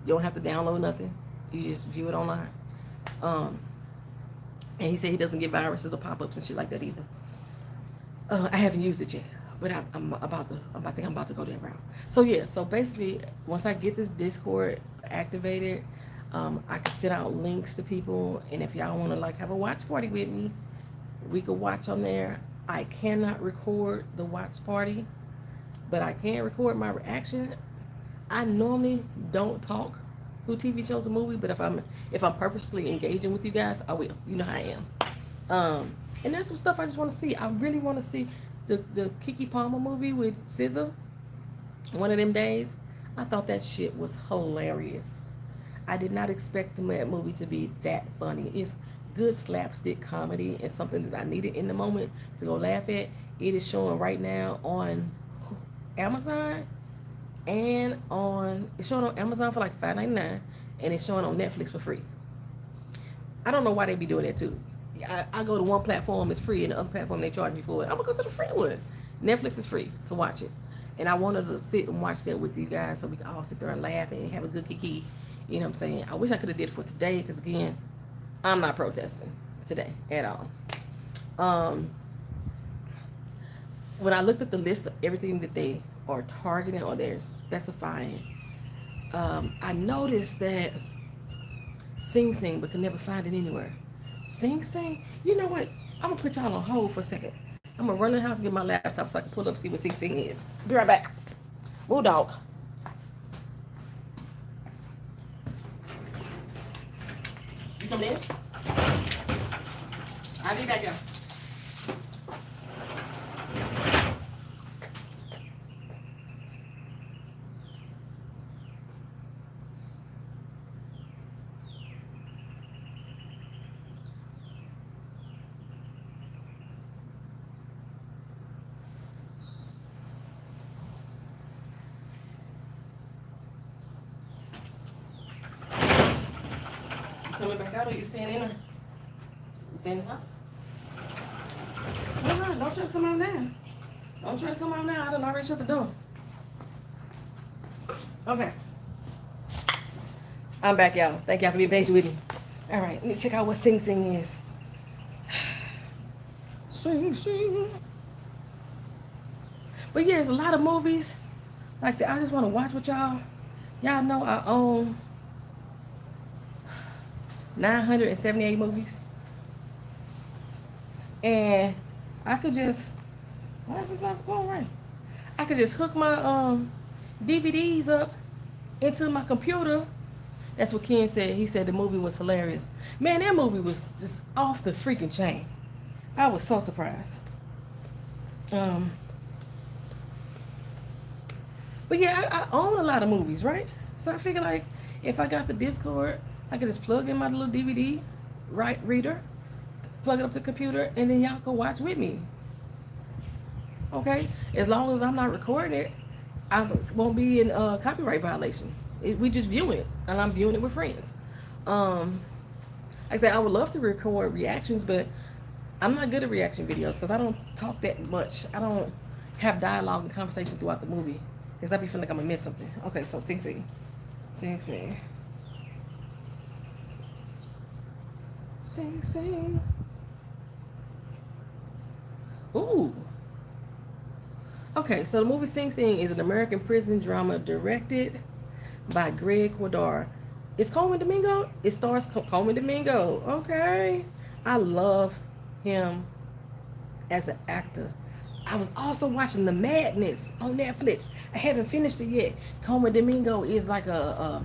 You don't have to download nothing. You just view it online. And he said he doesn't get viruses or pop-ups and shit like that either. I haven't used it yet. But I'm about to go that route. So yeah, so basically, once I get this Discord activated, I can send out links to people, and if y'all want to like have a watch party with me, we could watch on there. I cannot record the watch party, but I can record my reaction. I normally don't talk through TV shows or movies, but if I'm purposely engaging with you guys, I will. You know how I am. And that's some stuff I just want to see. I really want to see the Keke Palmer movie with SZA. One of them days, I thought that shit was hilarious. I did not expect the movie to be that funny. It's good slapstick comedy and something that I needed in the moment to go laugh at. It is showing right now on Amazon and it's showing on Amazon for like $5.99 and it's showing on Netflix for free. I don't know why they be doing that too. I go to one platform, it's free, and the other platform they charge me for it. I'm gonna go to the free one. Netflix is free to watch it, and I wanted to sit and watch that with you guys so we can all sit there and laugh and have a good kiki. You know what I'm saying? I wish I could have did it for today because again, I'm not protesting today at all. When I looked at the list of everything that they are targeting or they're specifying, I noticed that Sing Sing, but could never find it anywhere. Sing Sing? You know what? I'm gonna put y'all on hold for a second. I'm gonna run in the house and get my laptop so I can pull up and see what Sing Sing is. Be right back. Move, dog. You coming in? I'll be back, y'all. Coming back out or you staying in there? You staying in the house? No, don't try to come out now. Don't try to come out now. I done already shut the door. Okay. I'm back, y'all. Thank y'all for being patient with me. All right, let me check out what Sing Sing is. Sing Sing. But yeah, there's a lot of movies like that I just want to watch with y'all. Y'all know I own 978 movies. And I could just, why is this not going right? I could just hook my DVDs up into my computer. That's what Ken said. He said the movie was hilarious. Man, that movie was just off the freaking chain. I was so surprised. But yeah, I own a lot of movies, right? So I figure like if I got the Discord, I could just plug in my little DVD reader, plug it up to the computer, and then y'all can watch with me. Okay? As long as I'm not recording it, I won't be in copyright violation. We just view it, and I'm viewing it with friends. Like I said, I would love to record reactions, but I'm not good at reaction videos because I don't talk that much. I don't have dialogue and conversation throughout the movie because I be feeling like I'm going to miss something. Okay, so Sing Sing. Sing Sing. Sing Sing. Ooh. Okay, so the movie Sing Sing is an American prison drama directed by Greg Quadar. Is Coleman Domingo? It stars Coleman Domingo. Okay. I love him as an actor. I was also watching The Madness on Netflix. I haven't finished it yet. Coleman Domingo is like a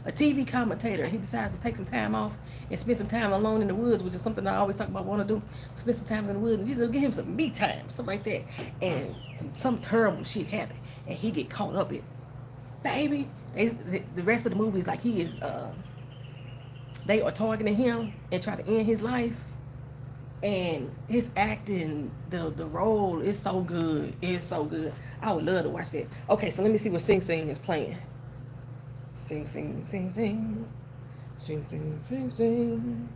TV commentator. He decides to take some time off and spend some time alone in the woods, which is something I always talk about want to do. Spend some time in the woods and give him some me time, stuff like that. And some terrible shit happen, and he get caught up in it. Baby, the rest of the movie is like he is, they are targeting him and try to end his life. And his acting, the role is so good. It's so good. I would love to watch that. Okay, so let me see what Sing Sing is playing. Sing Sing, Sing Sing. Sing Sing, Sing Sing.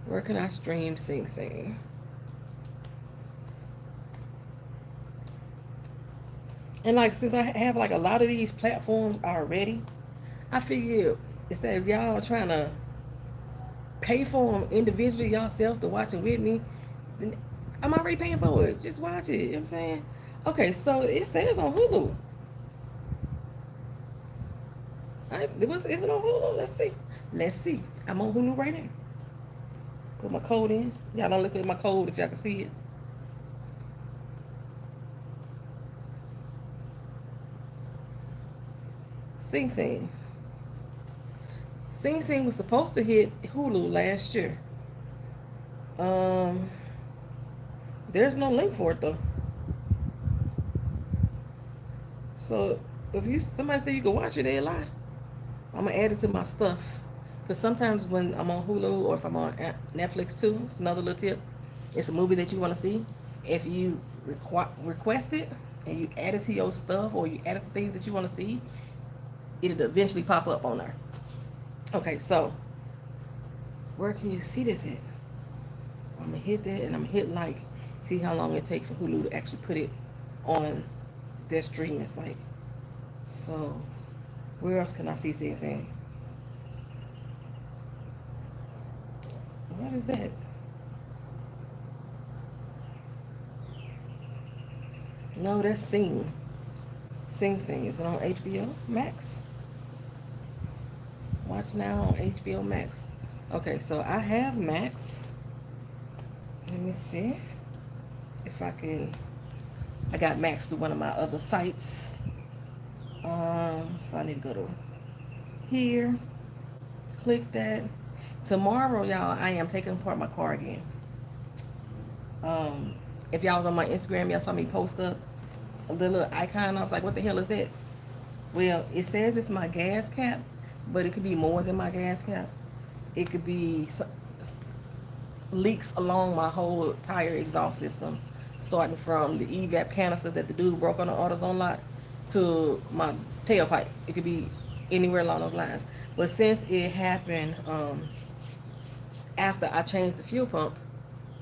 Where can I stream Sing Sing? And like, since I have like a lot of these platforms already, I figure instead of y'all trying to pay for them individually yourself to watch it with me, then I'm already paying for it. Just watch it. You know what I'm saying? Okay, so it says on Hulu. Is it on Hulu? Let's see. Let's see. I'm on Hulu right now. Put my code in. Y'all don't look at my code if y'all can see it. Sing Sing. Sing Sing was supposed to hit Hulu last year. Um, there's no link for it though. So if you somebody say you can watch it, they lie. I'm gonna add it to my stuff. Because sometimes when I'm on Hulu or if I'm on Netflix too, it's another little tip. It's a movie that you want to see. If you request it and you add it to your stuff or you add it to things that you want to see, it'll eventually pop up on there. Okay, so where can you see this at? I'm gonna hit that and I'm gonna hit like, see how long it takes for Hulu to actually put it on their streaming site. So where else can I see Sing? What is that? No, that's Sing. Sing. Is it on HBO Max? Watch now on HBO Max. Okay, so I have Max. Let me see if I can. I got Max through one of my other sites. So I need to go to here. Click that. Tomorrow, y'all, I am taking apart my car again. If y'all was on my Instagram, y'all saw me post up a little icon. I was like, what the hell is that? Well, it says it's my gas cap, but it could be more than my gas cap. It could be leaks along my whole tire exhaust system, starting from the evap canister that the dude broke on the AutoZone lot to my tailpipe. It could be anywhere along those lines. But since it happened after I changed the fuel pump,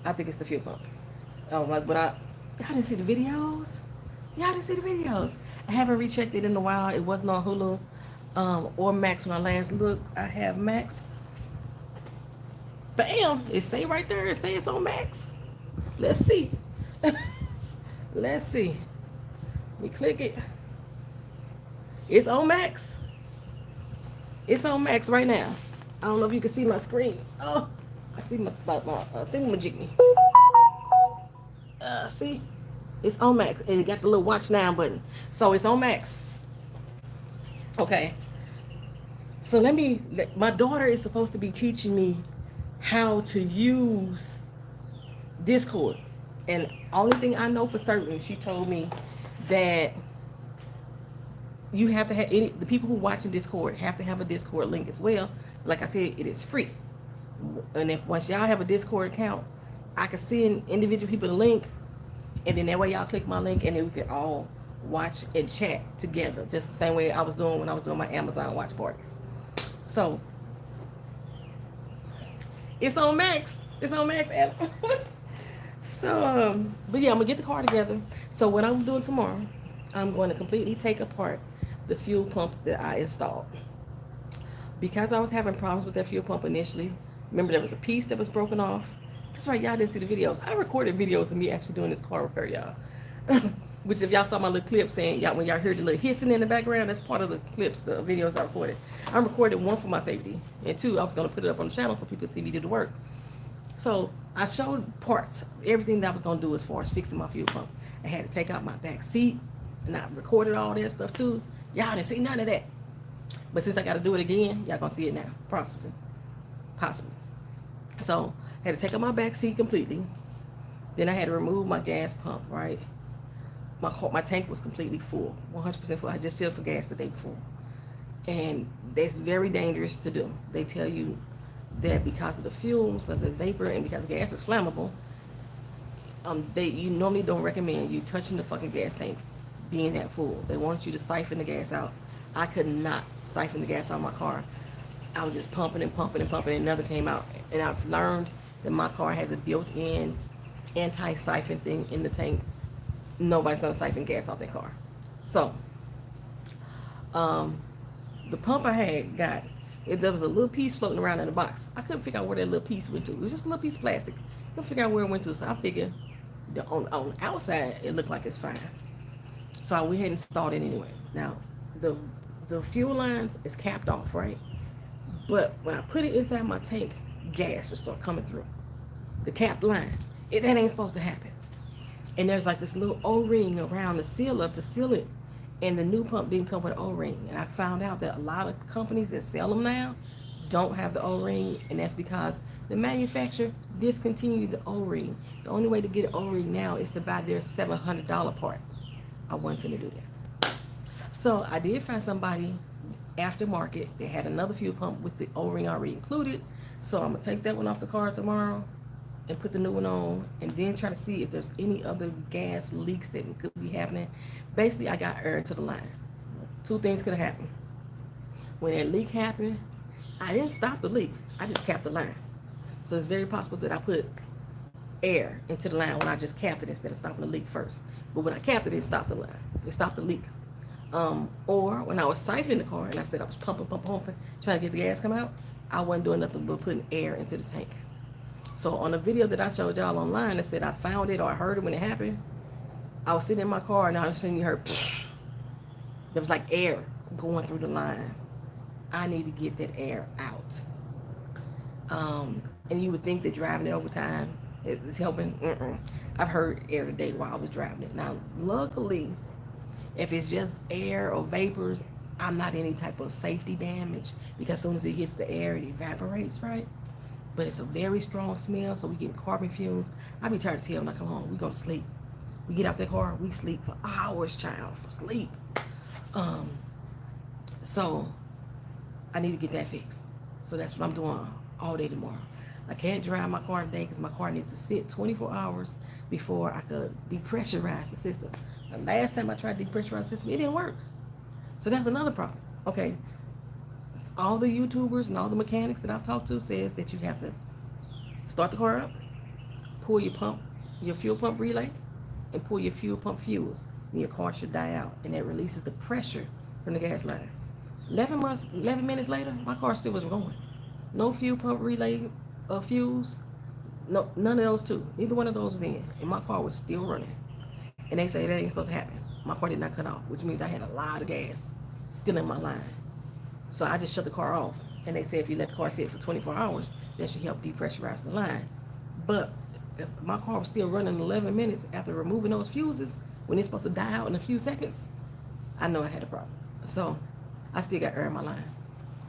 I think it's the fuel pump. Y'all didn't see the videos? Y'all didn't see the videos? I haven't rechecked it in a while. It wasn't on Hulu or Max when I last looked. I have Max. Bam! It say right there. It say it's on Max. Let's see. Let's see. We click it. It's on Max. It's on Max right now. I don't know if you can see my screen. Oh, I see my thingamajiggy. See? It's on Max. And it got the little watch now button. So it's on Max. Okay. So my daughter is supposed to be teaching me how to use Discord. And only thing I know for certain, she told me that you have to have the people who watching Discord have to have a Discord link as well. Like I said, it is free. And if once y'all have a Discord account, I can send individual people the link, and then that way y'all click my link, and then we can all watch and chat together, just the same way I was doing when I was doing my Amazon watch parties. So it's on Max. It's on Max. So, but yeah, I'm gonna get the car together. So what I'm doing tomorrow, I'm going to completely take apart the fuel pump that I installed. Because I was having problems with that fuel pump initially. Remember, there was a piece that was broken off. That's right, y'all didn't see the videos. I recorded videos of me actually doing this car repair, y'all. Which if y'all saw my little clip saying, when y'all heard the little hissing in the background, that's part of the clips, the videos I recorded. I recorded one for my safety, and two, I was going to put it up on the channel so people could see me do the work. So I showed parts, everything that I was going to do as far as fixing my fuel pump. I had to take out my back seat, and I recorded all that stuff too. Y'all didn't see none of that. But since I got to do it again, y'all going to see it now, possibly. So I had to take out my back seat completely. Then I had to remove my gas pump, right? My tank was completely full, 100% full. I just filled for gas the day before. And that's very dangerous to do. They tell you that because of the fumes, because of the vapor, and because gas is flammable, you normally don't recommend you touching the fucking gas tank being that full. They want you to siphon the gas out. I could not siphon the gas out of my car. I was just pumping and pumping and pumping, and it never came out. And I've learned that my car has a built-in anti-siphon thing in the tank. Nobody's gonna siphon gas off their car. So, the pump I had there was a little piece floating around in the box. I couldn't figure out where that little piece went to. It was just a little piece of plastic. I couldn't figure out where it went to. So I figured on the outside it looked like it's fine. So I went ahead and installed it anyway. Now, the the fuel lines is capped off, right? But when I put it inside my tank, gas will start coming through the capped line. That ain't supposed to happen. And there's like this little O-ring around the seal up to seal it. And the new pump didn't come with an O-ring. And I found out that a lot of companies that sell them now don't have the O-ring, and that's because the manufacturer discontinued the O-ring. The only way to get an O-ring now is to buy their $700 part. I wasn't finna do that. So I did find somebody aftermarket that had another fuel pump with the O-ring already included. So I'm gonna take that one off the car tomorrow and put the new one on, and then try to see if there's any other gas leaks that could be happening. Basically, I got air to the line. Two things could have happened. When that leak happened, I didn't stop the leak. I just capped the line. So it's very possible that I put air into the line when I just capped it instead of stopping the leak first. But when I capped it, it stopped the line. It stopped the leak. Or when I was siphoning the car and I said I was pumping, trying to get the gas come out, I wasn't doing nothing but putting air into the tank. So on the video that I showed y'all online that said I found it or I heard it when it happened, I was sitting in my car and I was saying you heard, there was like air going through the line. I need to get that air out. And you would think that driving it over time is helping. I've heard air today while I was driving it. Now, luckily, if it's just air or vapors, I'm not any type of safety damage because as soon as it hits the air, it evaporates, right? But it's a very strong smell, so we get carbon fumes. I be tired as hell when I come home. We go to sleep. We get out that car, we sleep for hours, child, for sleep. So I need to get that fixed. So that's what I'm doing all day tomorrow. I can't drive my car today because my car needs to sit 24 hours before I could depressurize the system. The last time I tried to depressurize the system, it didn't work. So that's another problem. Okay, all the YouTubers and all the mechanics that I've talked to says that you have to start the car up, pull your fuel pump relay, and pull your fuel pump fuse, and your car should die out, and that releases the pressure from the gas line. 11 minutes later, my car still was going. No fuel pump relay fuse, no, none of those two. Neither one of those was in, and my car was still running. And they say that ain't supposed to happen. My car did not cut off, which means I had a lot of gas still in my line. So I just shut the car off, and they say if you let the car sit for 24 hours, that should help depressurize the line. But if my car was still running 11 minutes after removing those fuses, when it's supposed to die out in a few seconds, I know I had a problem. So I still got air in my line.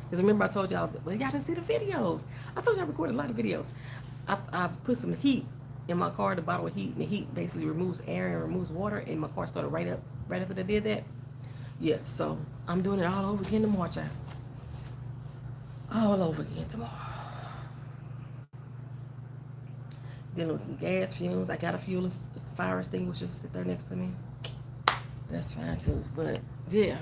Because remember I told y'all, well, y'all didn't see the videos. I told y'all I recorded a lot of videos. I put some heat in my car, the bottle of heat, and the heat basically removes air and removes water, and my car started right after I did that. Yeah, so I'm doing it all over again tomorrow, child. All over again tomorrow. Dealing with gas fumes. I got a fire extinguisher sit there next to me. That's fine too. But yeah.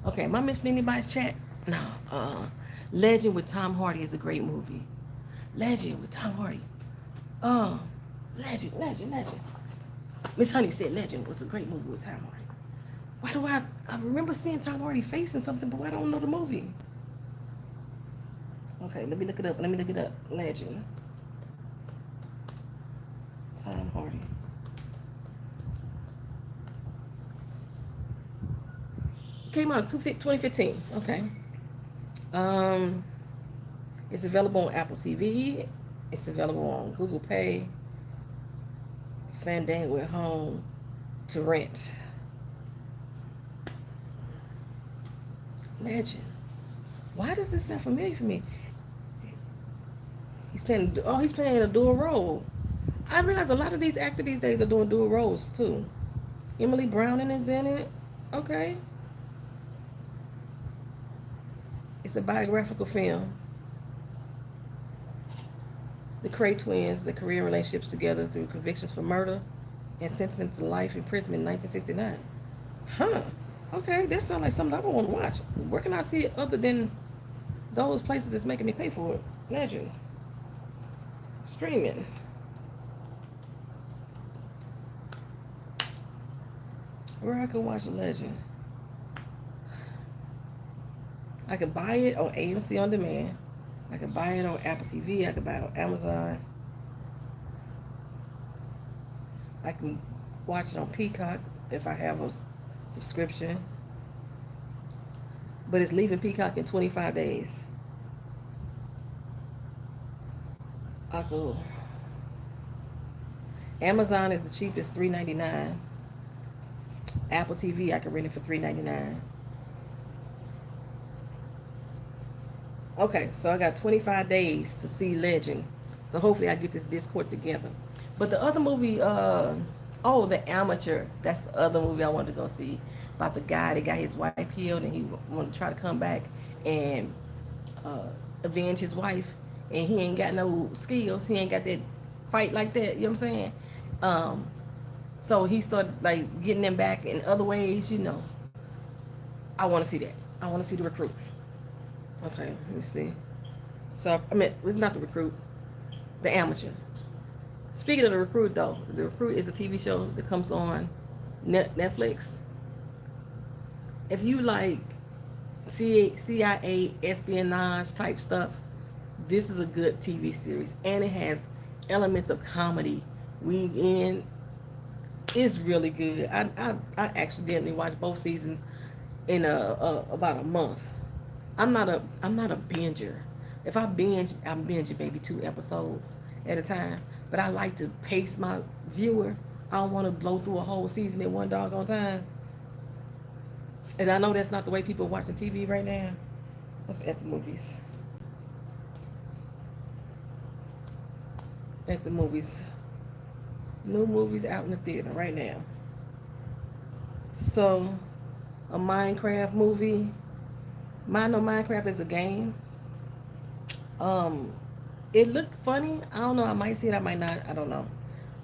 Okay, am I missing anybody's chat? No. Legend with Tom Hardy is a great movie. Legend with Tom Hardy. Legend. Miss Honey said Legend was a great movie with Tom Hardy. Why do I remember seeing Tom Hardy facing something, but I don't know the movie. Okay, let me look it up. Legend. Tom Hardy. Came out in 2015. Okay. It's available on Apple TV. It's available on Google Pay, Fandango at home, to rent. Legend. Why does this sound familiar for me? He's playing a dual role. I realize a lot of these actors these days are doing dual roles too. Emily Browning is in it. Okay. It's a biographical film. The Cray twins, their career and relationships together through convictions for murder and sentenced to life imprisonment in 1969. Huh. Okay, that sounds like something I would want to watch. Where can I see it other than those places that's making me pay for it? Legend. Streaming. Where I can watch Legend. I can buy it on AMC On Demand. I can buy it on Apple TV. I can buy it on Amazon. I can watch it on Peacock if I have subscription. But it's leaving Peacock in 25 days. I could. Amazon is the cheapest, $3.99. Apple TV, I can rent it for $3.99. Okay, so I got 25 days to see Legend. So hopefully I get this Discord together. But the other movie, The Amateur. That's the other movie I wanted to go see. About the guy that got his wife killed and he wanted to try to come back and avenge his wife. And he ain't got no skills. He ain't got that fight like that. You know what I'm saying? So he started like getting them back in other ways, you know. I want to see that. I want to see The Recruit. Okay, let me see. So, I mean, it's not The Recruit. The Amateur. Speaking of The Recruit, though, The Recruit is a TV show that comes on Netflix. If you like CIA espionage type stuff, this is a good TV series. And it has elements of comedy weaved in. It's really good. I accidentally watched both seasons in about a month. I'm not a binger. If I binge, I'm binging maybe 2 episodes at a time. But I like to pace my viewer. I don't want to blow through a whole season in one doggone time. And I know that's not the way people are watching TV right now. Let's at the movies. At the movies. New movies out in the theater right now. So, a Minecraft movie. Minecraft is a game. It looked funny. I don't know. I might see it. I might not. I don't know.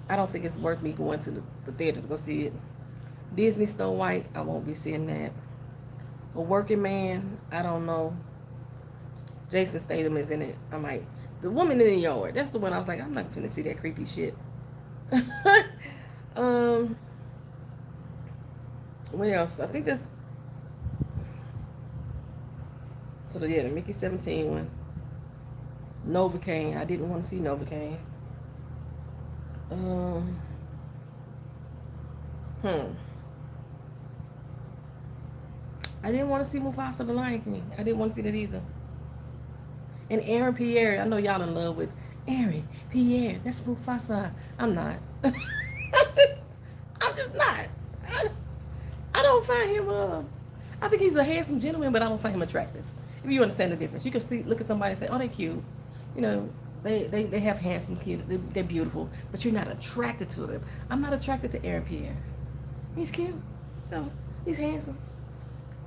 I don't think it's worth me going to the theater to go see it. Disney Snow White. I won't be seeing that. A Working Man. I don't know. Jason Statham is in it. I might. The Woman in the Yard. That's the one I was like, I'm not gonna see that creepy shit. What else? I think that's. So yeah, the Mickey 17 one. Novocaine. I didn't want to see Novocaine. I didn't want to see Mufasa the Lion King. I didn't want to see that either. And Aaron Pierre. I know y'all in love with Aaron Pierre. That's Mufasa. I'm not. I'm just not. I don't find him. I think he's a handsome gentleman, but I don't find him attractive. If you understand the difference, you can look at somebody and say, "Oh, they're cute." You know, they have handsome, cute. They're beautiful, but you're not attracted to them. I'm not attracted to Aaron Pierre. He's cute. No, he's handsome.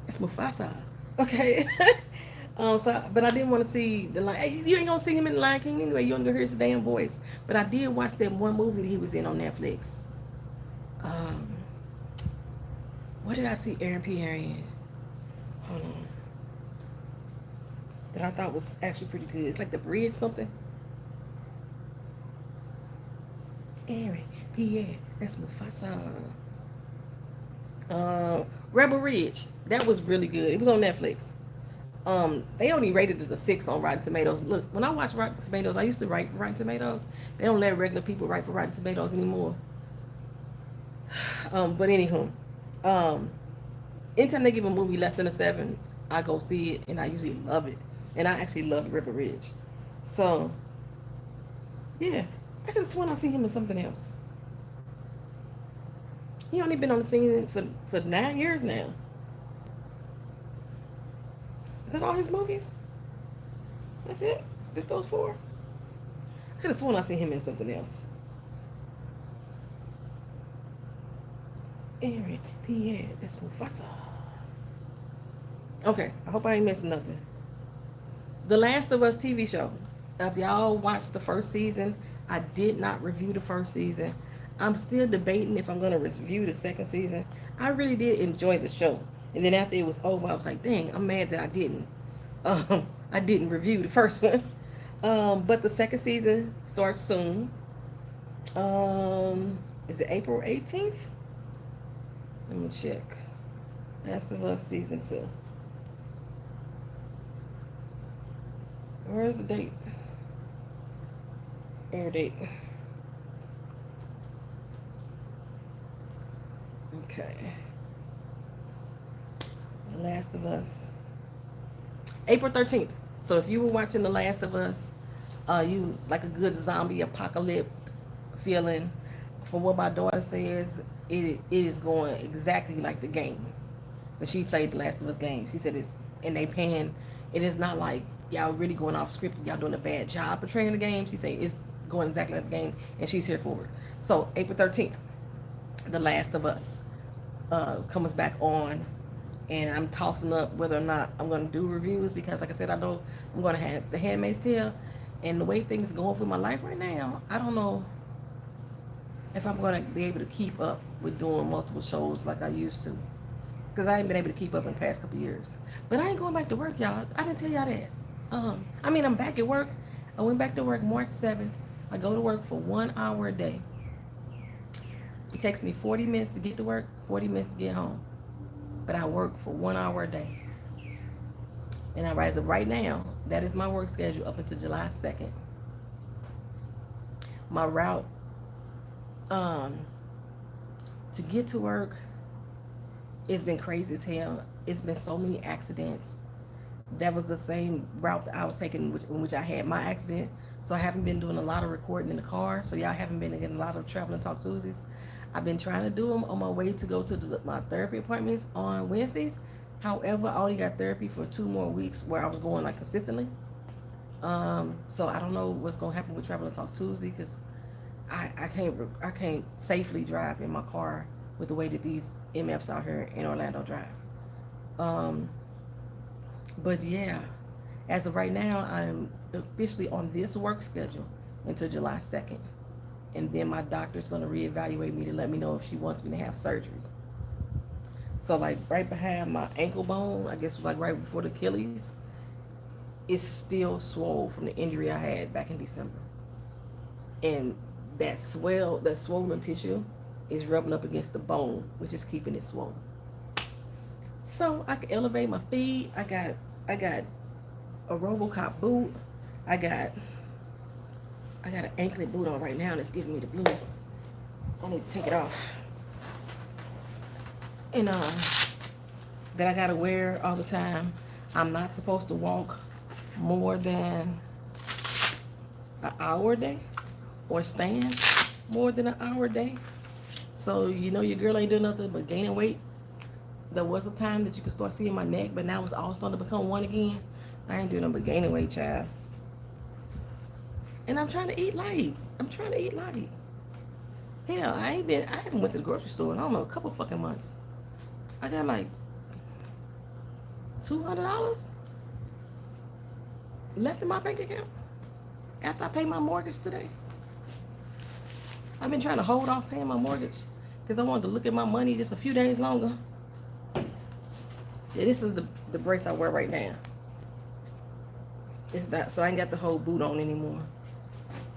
It's Mufasa. Okay. But I didn't want to see the Lion. You ain't gonna see him in the Lion King anyway. You ain't gonna hear his damn voice. But I did watch that one movie that he was in on Netflix. What did I see Aaron Pierre in? Hold on. That I thought was actually pretty good. It's like The Bridge something. Aaron Pierre. That's Mufasa. Rebel Ridge. That was really good. It was on Netflix. They only rated it a 6 on Rotten Tomatoes. Look, when I watch Rotten Tomatoes, I used to write for Rotten Tomatoes. They don't let regular people write for Rotten Tomatoes anymore. But anywho, anytime they give a movie less than a 7, I go see it, and I usually love it. And I actually loved Rebel Ridge. So, yeah, I could have sworn I seen him in something else. He only been on the scene for 9 years now. Is that all his movies? That's it? Just those 4? I could have sworn I seen him in something else. Aaron Pierre, that's Mufasa. Okay, I hope I ain't missing nothing. The Last of Us TV show. If y'all watched the first season, I did not review the first season. I'm still debating if I'm going to review the second season. I really did enjoy the show. And then after it was over, I was like, dang, I'm mad that I didn't. I didn't review the first one. But the second season starts soon. Is it April 18th? Let me check. Last of Us season 2. Where's the date? Air date. Okay. The Last of Us. April 13th. So if you were watching The Last of Us, you like a good zombie apocalypse feeling. From what my daughter says, it is going exactly like the game. But she played The Last of Us game. She said it's in they pan. It is not like y'all really going off script and y'all doing a bad job portraying the game. She said it's going exactly like the game, and she's here for it. So April 13th, The Last of Us comes back on, and I'm tossing up whether or not I'm going to do reviews because, like I said, I know I'm going to have The Handmaid's Tale, and the way things are going for my life right now, I don't know if I'm going to be able to keep up with doing multiple shows like I used to, because I ain't been able to keep up in the past couple years. But I ain't going back to work, y'all. I didn't tell y'all that. I mean, I'm back at work. I went back to work March 7th. I go to work for 1 hour a day. It takes me 40 minutes to get to work, 40 minutes to get home. But I work for 1 hour a day. And as of right now, that is my work schedule up until July 2nd. My route to get to work, it's been crazy as hell. It's been so many accidents. That was the same route that I was taking in which I had my accident. So I haven't been doing a lot of recording in the car. So y'all haven't been getting a lot of Travel and Talk Tuesdays. I've been trying to do them on my way to go to my therapy appointments on Wednesdays. However, I only got therapy for 2 more weeks where I was going like consistently. So I don't know what's going to happen with Travel and Talk Tuesday because I can't safely drive in my car with the way that these MFs out here in Orlando drive. But yeah, as of right now, I'm officially on this work schedule until July 2nd. And then my doctor's going to reevaluate me to let me know if she wants me to have surgery. So like right behind my ankle bone, I guess like right before the Achilles, it's still swole from the injury I had back in December. And that swollen tissue is rubbing up against the bone, which is keeping it swollen. So I can elevate my feet. I got a RoboCop boot. I got an anklet boot on right now that's giving me the blues. I need to take it off. And that I gotta wear all the time. I'm not supposed to walk more than an hour a day or stand more than an hour a day. So you know your girl ain't doing nothing but gaining weight. There was a time that you could start seeing my neck, but now it's all starting to become one again. I ain't doing nothing but gaining weight, child. And I'm trying to eat light. Hell, I haven't went to the grocery store in, I don't know, a couple fucking months. I got like $200 left in my bank account after I pay my mortgage today. I've been trying to hold off paying my mortgage because I wanted to look at my money just a few days longer. Yeah, this is the brace I wear right now. It's that, so I ain't got the whole boot on anymore.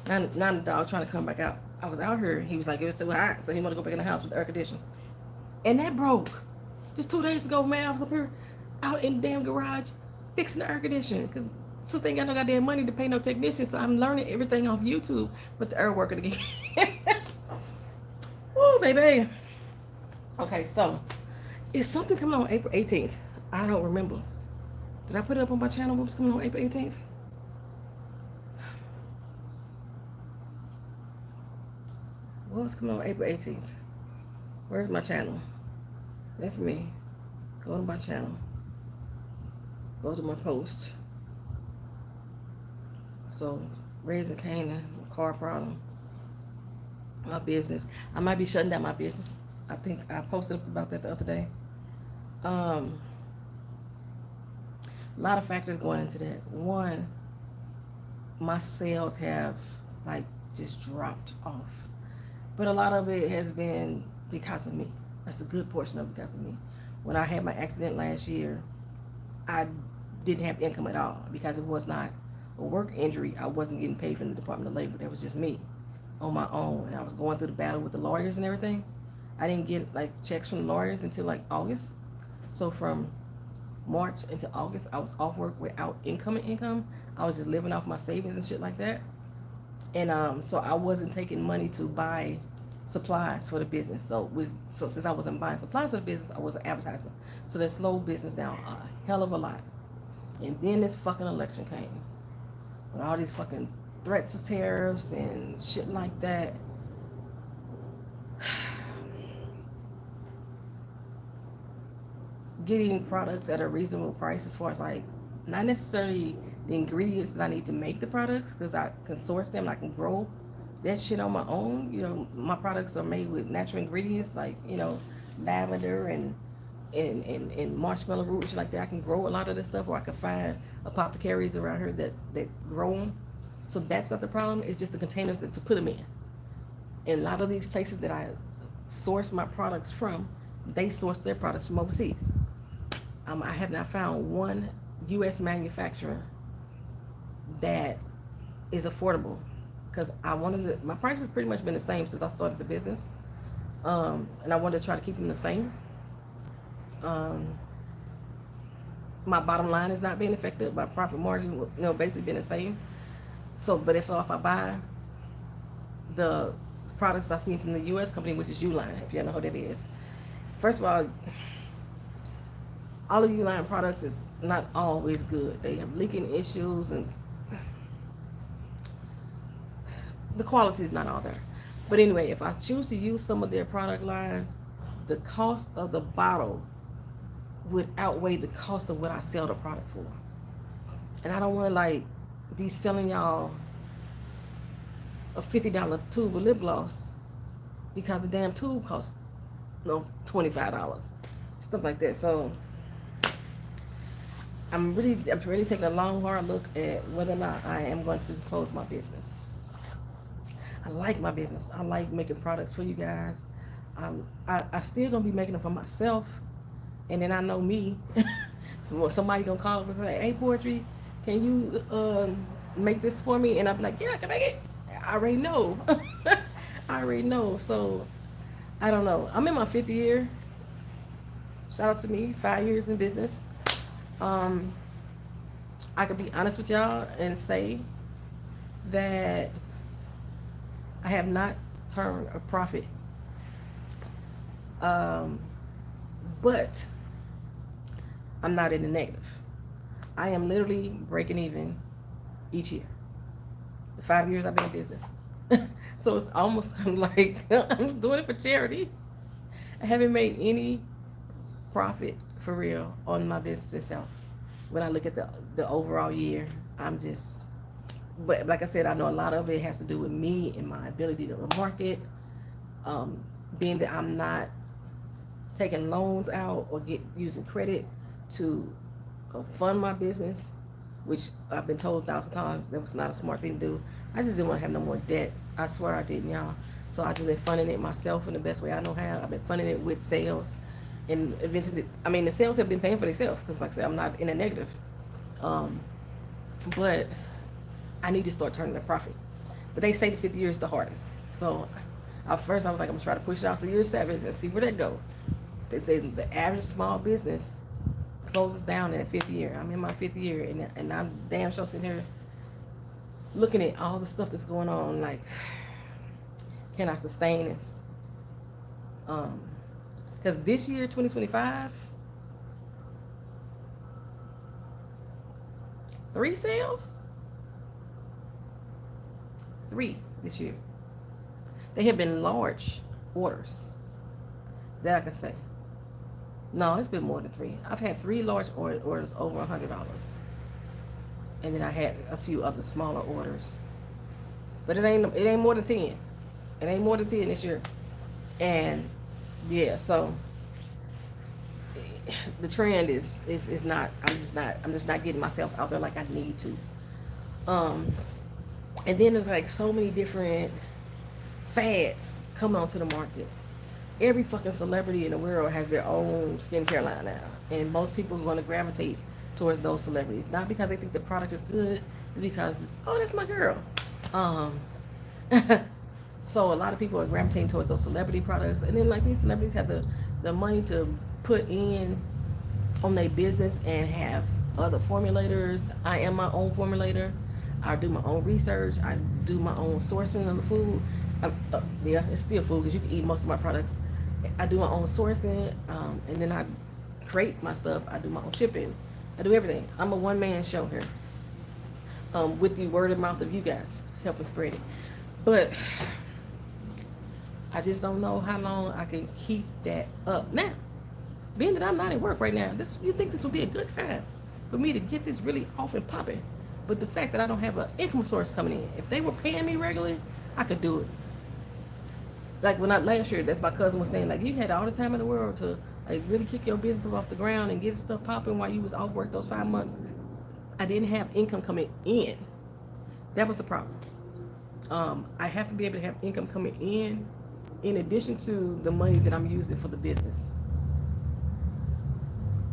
Now the dog trying to come back out. I was out here. He was like, it was too hot, so he wanted to go back in the house with the air conditioning. And that broke. Just 2 days ago, man, I was up here out in the damn garage fixing the air conditioning because sister ain't got no goddamn money to pay no technician, so I'm learning everything off YouTube with the air working again. Woo, baby. Okay, so is something coming on April 18th? I don't remember. Did I put it up on my channel? What was coming on April 18th? What was coming on April 18th? Where's my channel? That's me. Go to my channel. Go to my post. So, raising Canaan, car problem, my business. I might be shutting down my business. I think I posted about that the other day. A lot of factors going into that. One, my sales have like just dropped off. But a lot of it has been because of me. That's a good portion of it because of me. When I had my accident last year, I didn't have income at all because it was not a work injury. I wasn't getting paid from the Department of Labor. That was just me on my own. And I was going through the battle with the lawyers and everything. I didn't get like checks from the lawyers until like August. So from March into August, I was off work without income. I was just living off my savings and shit like that. And so I wasn't taking money to buy supplies for the business. So since I wasn't buying supplies for the business, I wasn't advertising. So that slowed business down a hell of a lot. And then this fucking election came with all these fucking threats of tariffs and shit like that. Getting products at a reasonable price, as far as like not necessarily the ingredients that I need to make the products, because I can source them, I can grow that shit on my own. You know, my products are made with natural ingredients like, you know, lavender and marshmallow root and shit like that. I can grow a lot of this stuff, or I can find apothecaries around here that grow them. So that's not the problem. It's just the containers to put them in. And a lot of these places that I source my products from, they source their products from overseas. I have not found one U.S. manufacturer that is affordable, because my price has pretty much been the same since I started the business, and I wanted to try to keep them the same. My bottom line is not being affected. My profit margin, you know, basically been the same. So, but if I buy the products I see from the U.S. company, which is Uline, if you know who that is. First of all of Uline products is not always good. They have leaking issues, and the quality is not all there. But anyway, if I choose to use some of their product lines, the cost of the bottle would outweigh the cost of what I sell the product for. And I don't want to like be selling y'all a $50 tube of lip gloss because the damn tube costs, you know, $25, stuff like that. So I'm really taking a long, hard look at whether or not I am going to close my business. I like my business. I like making products for you guys. I still gonna be making them for myself, and then I know me. So somebody gonna call up and say, "Hey, Poetry, can you make this for me?" And I'm like, "Yeah, I can make it." I already know. I already know. So I don't know. I'm in my 5th year. Shout out to me, 5 years in business. I could be honest with y'all and say that I have not turned a profit. But I'm not in the negative. I am literally breaking even each year. The 5 years I've been in business. So it's almost kind of like I'm doing it for charity. I haven't made any profit for real on my business itself. When I look at the overall year, but like I said, I know a lot of it has to do with me and my ability to market, being that I'm not taking loans out or using credit to fund my business, which I've been told 1,000 times that was not a smart thing to do. I just didn't want to have no more debt. I swear I didn't, y'all. So I just been funding it myself in the best way I know how. I've been funding it with sales. And eventually, I mean, the sales have been paying for themselves because, like I said, I'm not in a negative. But I need to start turning a profit. But they say the 5th year is the hardest. So at first I was like, I'm going to try to push it out to year 7 and see where that goes. They say the average small business closes down in the 5th year. I'm in my 5th year, and I'm damn sure sitting here looking at all the stuff that's going on. Like, can I sustain this? Because this year, 2025, 3 sales? 3 this year. They have been large orders, that I can say. No, it's been more than 3. I've had 3 large orders over $100. And then I had a few other smaller orders. But it ain't more than 10. It ain't more than 10 this year. And yeah, so the trend is not, I'm just not getting myself out there like I need to. And then there's like so many different fads coming onto the market. Every fucking celebrity in the world has their own skincare line now. And most people are going to gravitate towards those celebrities. Not because they think the product is good, but because, oh, that's my girl. So a lot of people are gravitating towards those celebrity products. And then like these celebrities have the money to put in on their business and have other formulators. I am my own formulator. I do my own research. I do my own sourcing of the food. Yeah, it's still food because you can eat most of my products. I do my own sourcing, and then I create my stuff. I do my own shipping. I do everything. I'm a one-man show here, with the word of mouth of you guys helping spread it. But I just don't know how long I can keep that up. Now, being that I'm not at work right now, you think this would be a good time for me to get this really off and popping. But the fact that I don't have an income source coming in, if they were paying me regularly, I could do it. Like when I last year, that's my cousin was saying, like you had all the time in the world to like really kick your business off the ground and get stuff popping while you was off work those 5 months. I didn't have income coming in. That was the problem. I have to be able to have income coming in addition to the money that I'm using for the business.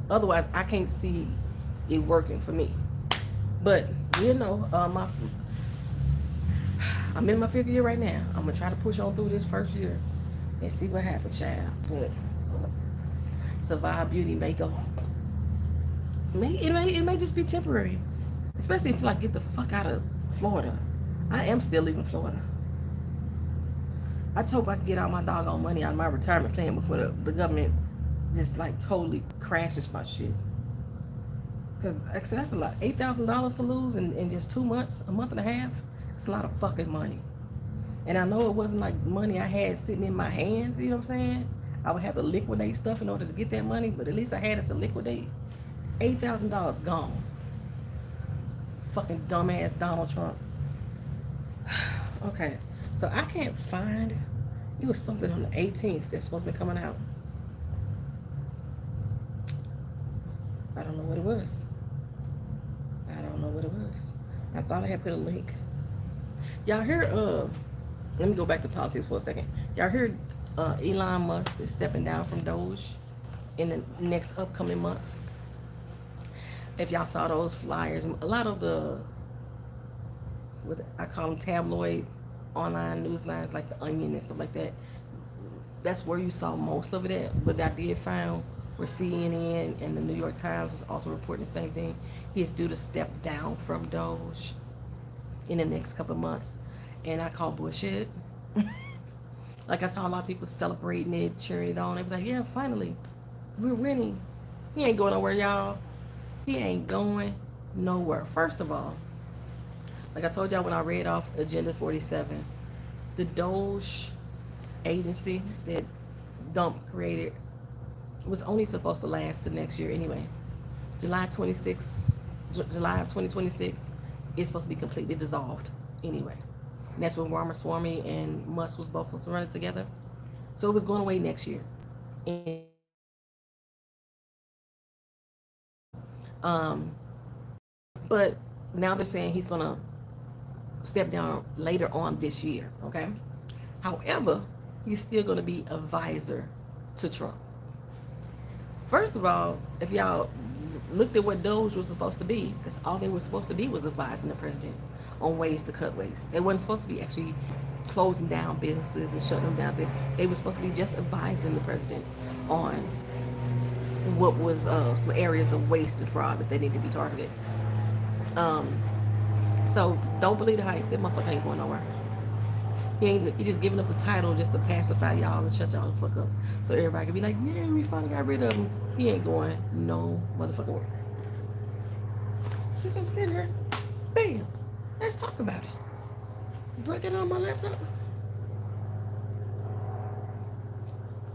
Otherwise, I can't see it working for me. But I'm in my 5th year right now. I'm gonna try to push on through this first year and see what happens, child. But Sivad Beauty may go. It may just be temporary, especially until I get the fuck out of Florida. I am still leaving Florida. I just hope I can get all my doggone money out of my retirement plan before the government just like totally crashes my shit. Because that's a lot. $8,000 to lose in just 2 months, a month and a half. It's a lot of fucking money. And I know it wasn't like money I had sitting in my hands, you know what I'm saying? I would have to liquidate stuff in order to get that money, but at least I had it to liquidate. $8,000 gone. Fucking dumbass Donald Trump. Okay, so I can't find, it was something on the 18th that's supposed to be coming out. I don't know what it was. I thought I had put a link. Y'all heard, let me go back to politics for a second. Y'all heard Elon Musk is stepping down from DOGE in the next upcoming months. If y'all saw those flyers, a lot of the, I call them tabloid online news lines like The Onion and stuff like that, that's where you saw most of it at. But I did find where CNN and the New York Times was also reporting the same thing. He is due to step down from DOGE in the next couple of months. And I call bullshit. Like I saw a lot of people celebrating it, cheering it on. They was like, yeah, finally, we're winning. He ain't going nowhere, y'all. He ain't going nowhere. First of all, like I told y'all when I read off Agenda 47, the DOGE agency that Dump created was only supposed to last to next year anyway. July of 2026, it's supposed to be completely dissolved anyway. And that's when Ramaswamy and Musk was both supposed to run it together. So it was going away next year. And, but now they're saying he's going to step down later on this year, okay? However, he's still going to be a advisor to Trump. First of all, if y'all looked at what DOGE was supposed to be, that's all they were supposed to be, was advising the president on ways to cut waste. They wasn't supposed to be actually closing down businesses and shutting them down. They were supposed to be just advising the president on what was some areas of waste and fraud that they need to be targeted. So don't believe the hype. That motherfucker ain't going nowhere. He just giving up the title just to pacify y'all and shut y'all the fuck up. So everybody can be like, yeah, we finally got rid of him. He ain't going no motherfucking where. Since I'm sitting here, bam, let's talk about it. Do I get it on my laptop?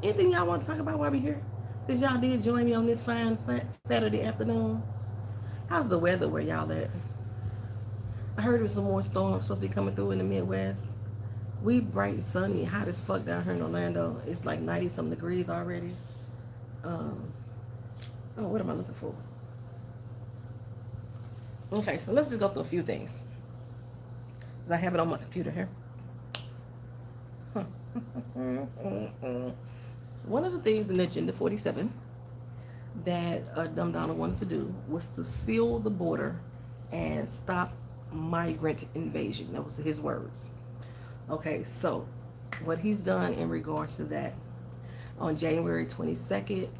Anything y'all want to talk about while we're here? Since y'all did join me on this fine Saturday afternoon. How's the weather where y'all at? I heard there was some more storms supposed to be coming through in the Midwest. We bright and sunny, hot as fuck down here in Orlando. It's like 90-something degrees already. What am I looking for? Okay, so let's just go through a few things. Because I have it on my computer here. One of the things in Agenda 47 that Dumb Donald wanted to do was to seal the border and stop migrant invasion. That was his words. Okay, so what he's done in regards to that, on January 22nd,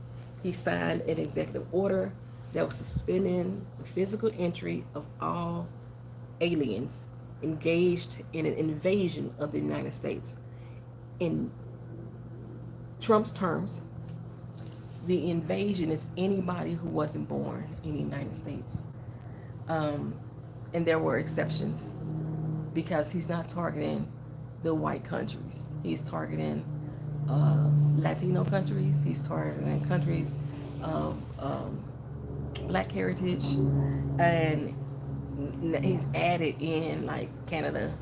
he signed an executive order that was suspending the physical entry of all aliens engaged in an invasion of the United States. In Trump's terms, the invasion is anybody who wasn't born in the United States. And there were exceptions because he's not targeting the white countries. He's targeting Latino countries. He's targeting countries of black heritage, and he's added in like Canada.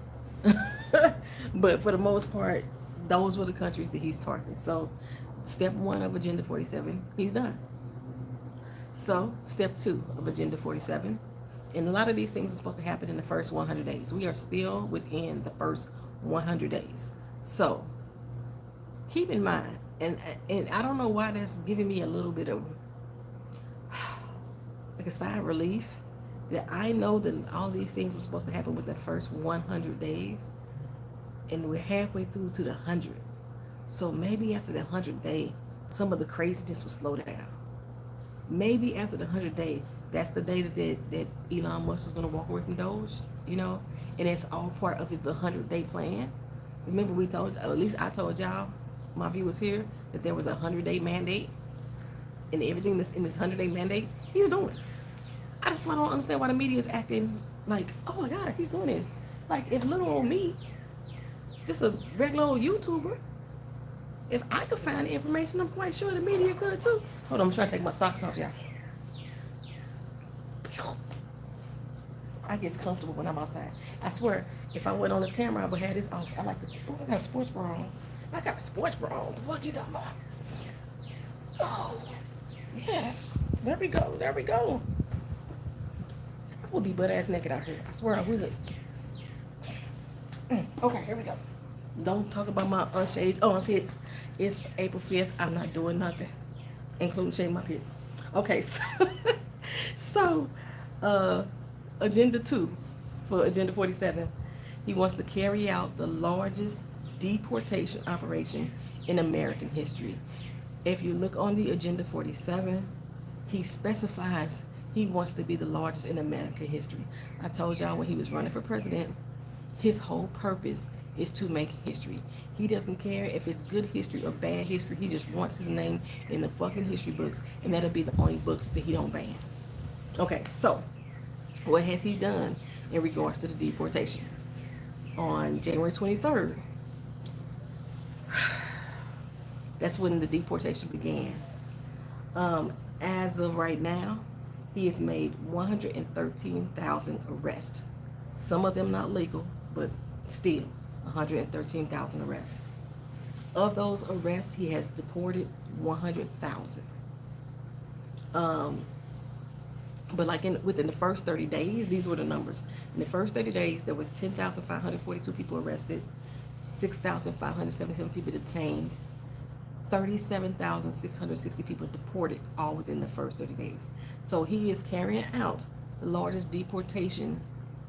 But for the most part, those were the countries that he's targeting. So step 1 of Agenda 47, he's done. So step 2 of Agenda 47, and a lot of these things are supposed to happen in the first 100 days. We are still within the first 100 days. So keep in mind, and I don't know why that's giving me a little bit of like a sigh of relief, that I know that all these things were supposed to happen within the first 100 days, and we're halfway through to the 100. So maybe after the 100th day, some of the craziness will slow down. Maybe after the 100th day, that's the day that Elon Musk is going to walk away from DOGE, you know, and it's all part of the 100-day plan. Remember, we told, at least I told y'all, my viewers here, that there was a 100-day mandate, and everything that's in this 100-day mandate, he's doing. I just don't understand why the media is acting like, oh my God, he's doing this. Like, if little old me, just a regular old YouTuber, if I could find the information, I'm quite sure the media could too. Hold on, I'm trying to take my socks off, y'all. I get comfortable when I'm outside. I swear, if I went on this camera, I would have this off. I like this. Oh, I got a sports bra on. I got a sports bra on. What the fuck you talking about? Oh, yes. There we go. There we go. I would be butt ass naked out here. I swear I would. Okay, here we go. Don't talk about my unshaved armpits. It's April 5th. I'm not doing nothing, including shaving my pits. Okay, so Agenda 2 for Agenda 47. He wants to carry out the largest deportation operation in American history. If you look on the Agenda 47, he specifies he wants to be the largest in American history. I told y'all when he was running for president, his whole purpose is to make history. He doesn't care if it's good history or bad history. He just wants his name in the fucking history books, and that'll be the only books that he don't ban. Okay, so what has he done in regards to the deportation? On January 23rd, that's when the deportation began. As of right now, he has made 113,000 arrests. Some of them not legal, but still 113,000 arrests. Of those arrests, he has deported 100,000. But like within the first 30 days, these were the numbers. In the first 30 days, there was 10,542 people arrested, 6,577 people detained, 37,660 people deported, all within the first 30 days. So he is carrying out the largest deportation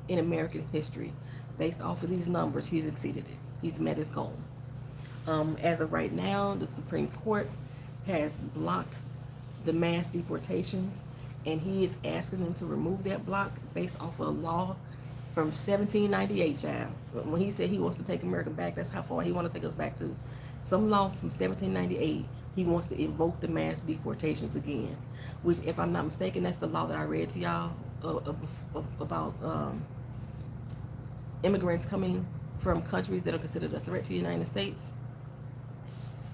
in American history. Based off of these numbers, he's exceeded it. He's met his goal. As of right now, the Supreme Court has blocked the mass deportations, and he is asking them to remove that block based off of a law from 1798, child. When he said he wants to take America back, that's how far he wants to take us back to. Some law from 1798, he wants to invoke the mass deportations again, which, if I'm not mistaken, that's the law that I read to y'all about immigrants coming from countries that are considered a threat to the United States.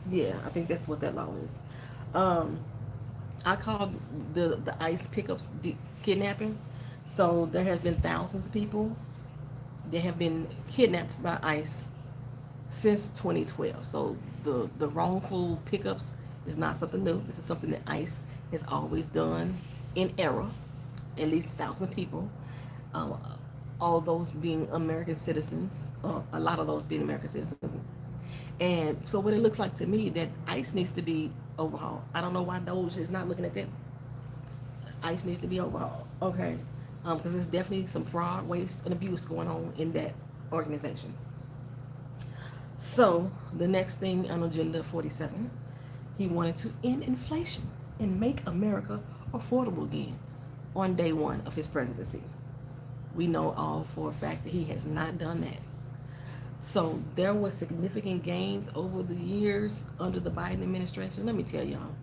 Yeah, I think that's what that law is. I call the ICE pickups kidnapping. So there has been thousands of people that have been kidnapped by ICE since 2012. So the wrongful pickups is not something new. This is something that ICE has always done in error. At least 1,000 people. All those being American citizens, a lot of those being American citizens. And so what it looks like to me, that ICE needs to be overhauled. I don't know why DOGE is not looking at them. ICE needs to be overhauled, okay? Because there's definitely some fraud, waste, and abuse going on in that organization. So the next thing on Agenda 47, he wanted to end inflation and make America affordable again on day one of his presidency. We know all for a fact that he has not done that. So there was significant gains over the years under the Biden administration. Let me tell y'all,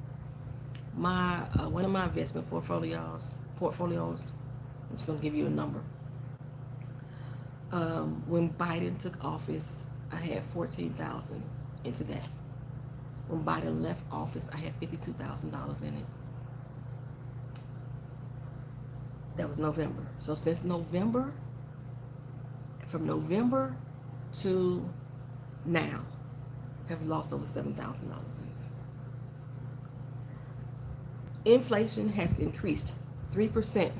my one of my investment portfolios. I'm just gonna give you a number. When Biden took office, I had 14,000 into that. When Biden left office, I had $52,000 in it. That was November. So since November, from November to now, have lost over $7,000 in it. Inflation has increased 3%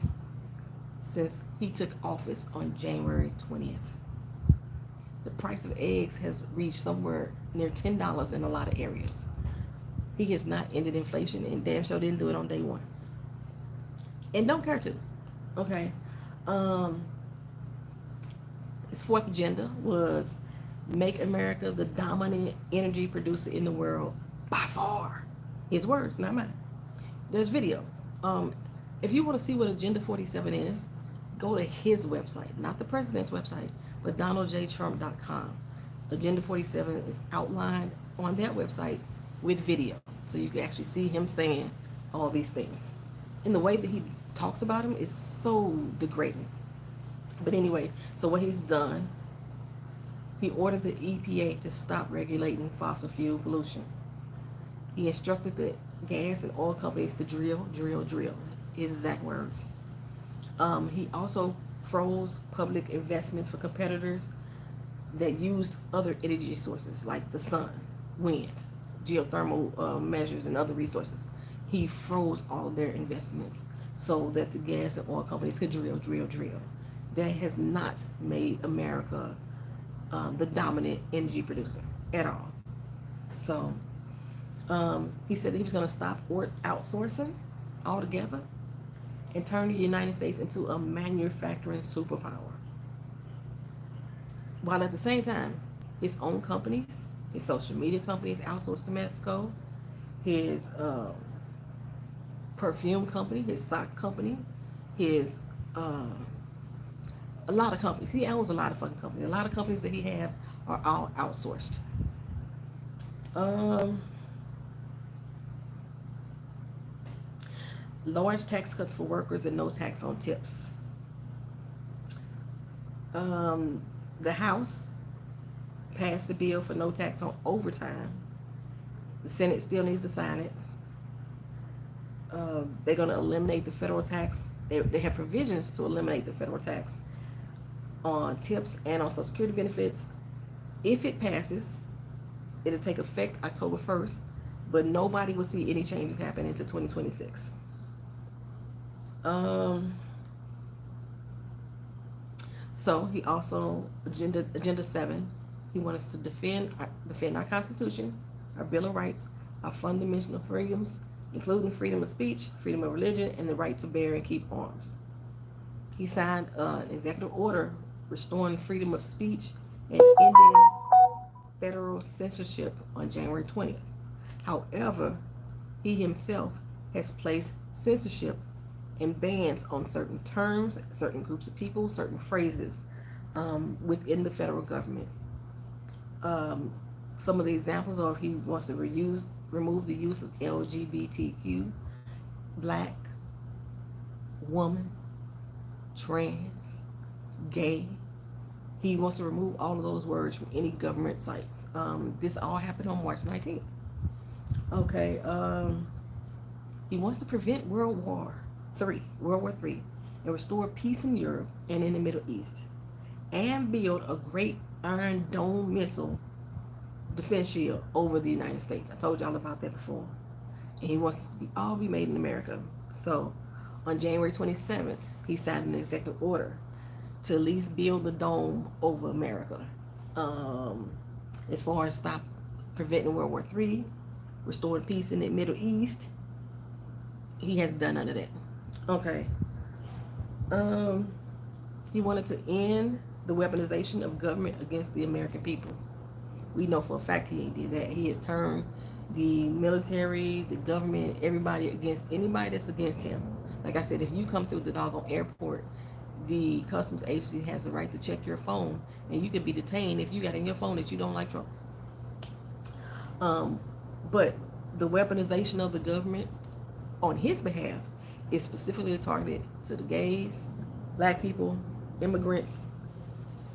since he took office on January 20th. The price of eggs has reached somewhere near $10 in a lot of areas. He has not ended inflation, and damn sure didn't do it on day one. And don't care to. Okay. His fourth agenda was make America the dominant energy producer in the world by far. His words, not mine. There's video. If you want to see what Agenda 47 is, go to his website, not the president's website, but donaldjtrump.com. Agenda 47 is outlined on that website with video. So you can actually see him saying all these things. And the way that he talks about him is so degrading. But anyway, so what he's done, he ordered the EPA to stop regulating fossil fuel pollution. He instructed the gas and oil companies to drill. His exact words. He also froze public investments for competitors that used other energy sources like the sun, wind, geothermal measures, and other resources. He froze all of their investments so that the gas and oil companies could drill. That has not made America the dominant energy producer at all. So he said that he was going to stop outsourcing altogether and turn the United States into a manufacturing superpower. While at the same time, his own companies, his social media companies outsourced to Mexico, his perfume company, his sock company, his a lot of companies. He owns a lot of fucking companies. A lot of companies that he have are all outsourced. Large tax cuts for workers and no tax on tips. The House passed the bill for no tax on overtime. The Senate still needs to sign it. They're going to eliminate the federal tax. They have provisions to eliminate the federal tax on tips and on Social Security benefits. If it passes, it'll take effect October 1st, but nobody will see any changes happen until 2026. So he also, Agenda 7, he wants us to defend our Constitution, our Bill of Rights, our fundamental freedoms, including freedom of speech, freedom of religion, and the right to bear and keep arms. He signed an executive order restoring freedom of speech and ending federal censorship on January 20th. However, he himself has placed censorship and bans on certain terms, certain groups of people, certain phrases within the federal government. Some of the examples are he wants to remove the use of LGBTQ, black, woman, trans, gay. He wants to remove all of those words from any government sites. This all happened on March 19th. Okay. He wants to prevent World War III, and restore peace in Europe and in the Middle East, and build a great Iron Dome missile defense shield over the United States. I told y'all about that before. And he wants it to all be made in America. So on January 27th, he signed an executive order to at least build the dome over America. As far as stop preventing World War III, restoring peace in the Middle East, he has done none of that. Okay. He wanted to end the weaponization of government against the American people. We know for a fact he ain't did that. He has turned the military, the government, everybody against anybody that's against him. Like I said, if you come through the doggone airport, the customs agency has the right to check your phone, and you could be detained if you got in your phone that you don't like Trump. But the weaponization of the government on his behalf is specifically targeted to the gays, black people, immigrants,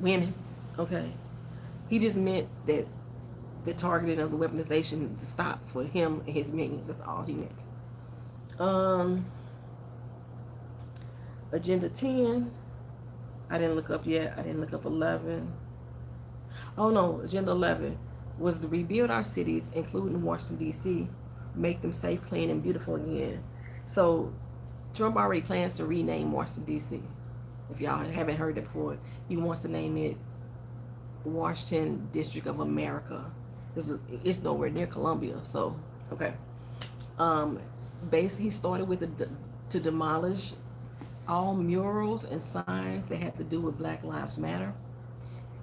women. Okay, he just meant that the targeting of the weaponization to stop for him and his minions. That's all he meant. Agenda 10, I didn't look up yet. I didn't look up 11. Oh no, Agenda 11 was to rebuild our cities, including Washington, D.C., make them safe, clean, and beautiful again. So Trump already plans to rename Washington, D.C. If y'all haven't heard it before, he wants to name it Washington District of America. It's nowhere near Columbia, so, okay. Basically, he started with to demolish all murals and signs that had to do with Black Lives Matter.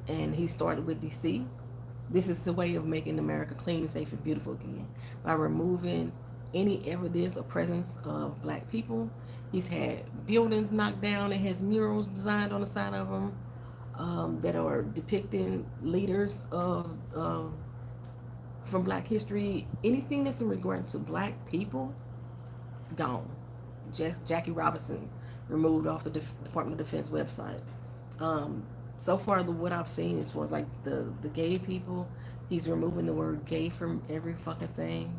And he started with D.C. This is a way of making America clean, safe, and beautiful again by removing any evidence or presence of black people. He's had buildings knocked down and has murals designed on the side of them that are depicting leaders of from black history. Anything that's in regard to black people, gone. Jackie Robinson removed off the Department of Defense website. So far, what I've seen as far as like the gay people, he's removing the word gay from every fucking thing.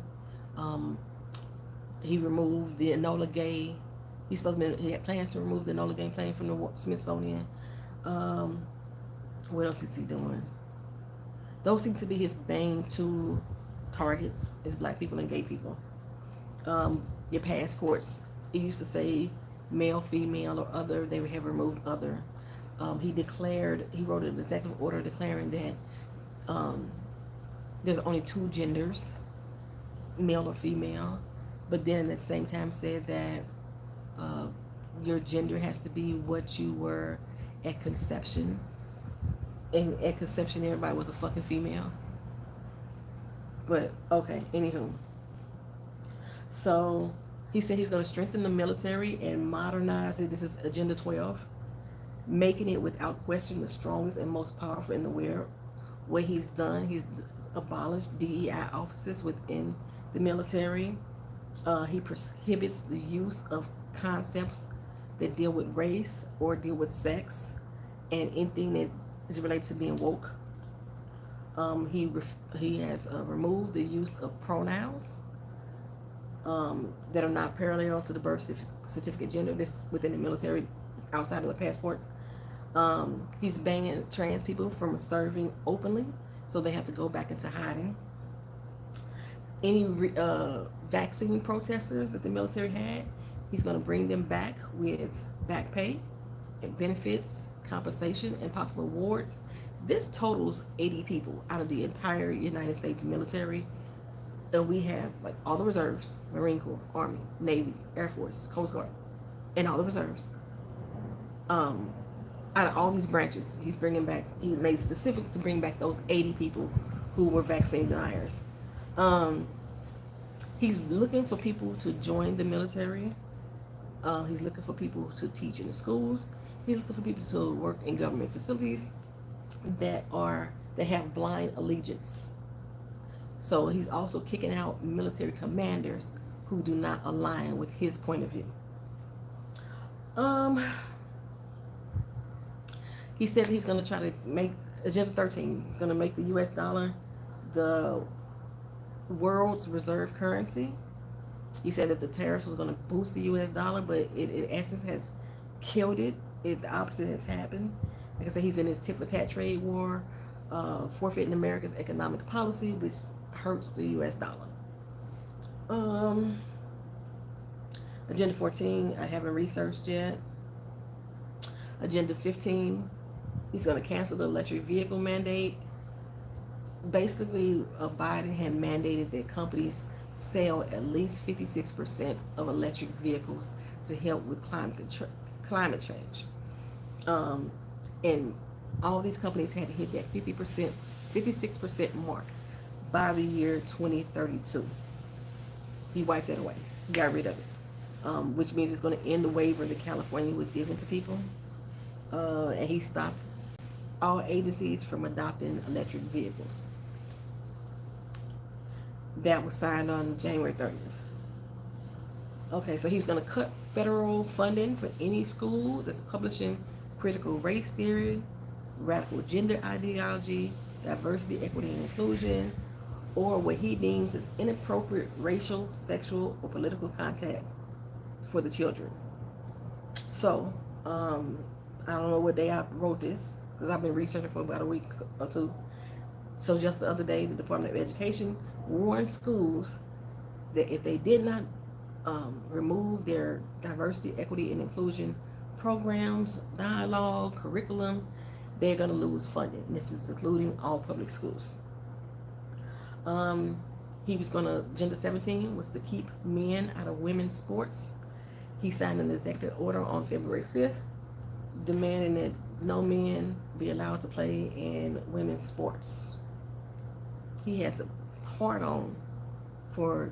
He removed the Enola Gay. He had plans to remove the Enola Gay plane from the Smithsonian. What else is he doing? Those seem to be his main two targets, is black people and gay people. Your passports, it used to say male, female, or other. They have removed other. He wrote an executive order declaring that there's only two genders, male or female, but then at the same time said that your gender has to be what you were at conception. And at conception, everybody was a fucking female. But, okay, anywho. So, he said he was going to strengthen the military and modernize it. This is Agenda 12. Making it without question the strongest and most powerful in the world. What he's done, he's abolished DEI offices within the military. He prohibits the use of concepts that deal with race or deal with sex and anything that is related to being woke. He has removed the use of pronouns that are not parallel to the birth certificate gender. This within the military, outside of the passports. He's banning trans people from serving openly, so they have to go back into hiding. Any vaccine protesters that the military had, he's going to bring them back with back pay and benefits, compensation, and possible awards. This totals 80 people out of the entire United States military. And we have like all the reserves, Marine Corps, Army, Navy, Air Force, Coast Guard, and all the reserves. Out of all these branches, he made specific to bring back those 80 people who were vaccine deniers. He's looking for people to join the military. He's looking for people to teach in the schools. He's looking for people to work in government facilities that have blind allegiance. So he's also kicking out military commanders who do not align with his point of view. He said he's going to try to make Agenda 13. He's going to make the U.S. dollar the world's reserve currency. He said that the tariffs was going to boost the U.S. dollar, but it in essence has killed it. The opposite has happened. Like I said, he's in his tit-for-tat trade war, forfeiting America's economic policy, which hurts the U.S. dollar. Agenda 14, I haven't researched yet. Agenda 15, he's going to cancel the electric vehicle mandate. Basically, Biden had mandated that companies sell at least 56% of electric vehicles to help with climate change. And all these companies had to hit that 56% mark by the year 2032. He wiped that away. He got rid of it. Which means it's going to end the waiver that California was given to people. and he stopped all agencies from adopting electric vehicles. That was signed on January 30th. Okay, so he was going to cut federal funding for any school that's publishing critical race theory, radical gender ideology, diversity, equity, and inclusion, or what he deems as inappropriate racial, sexual, or political content for the children. So, I don't know what day I wrote this because I've been researching for about a week or two. So just the other day, the Department of Education warned schools that if they did not remove their diversity, equity, and inclusion programs, dialogue, curriculum, they're going to lose funding. This is including all public schools. He was going to, Agenda 17 was to keep men out of women's sports. He signed an executive order on February 5th demanding that no men be allowed to play in women's sports. He has a hard on for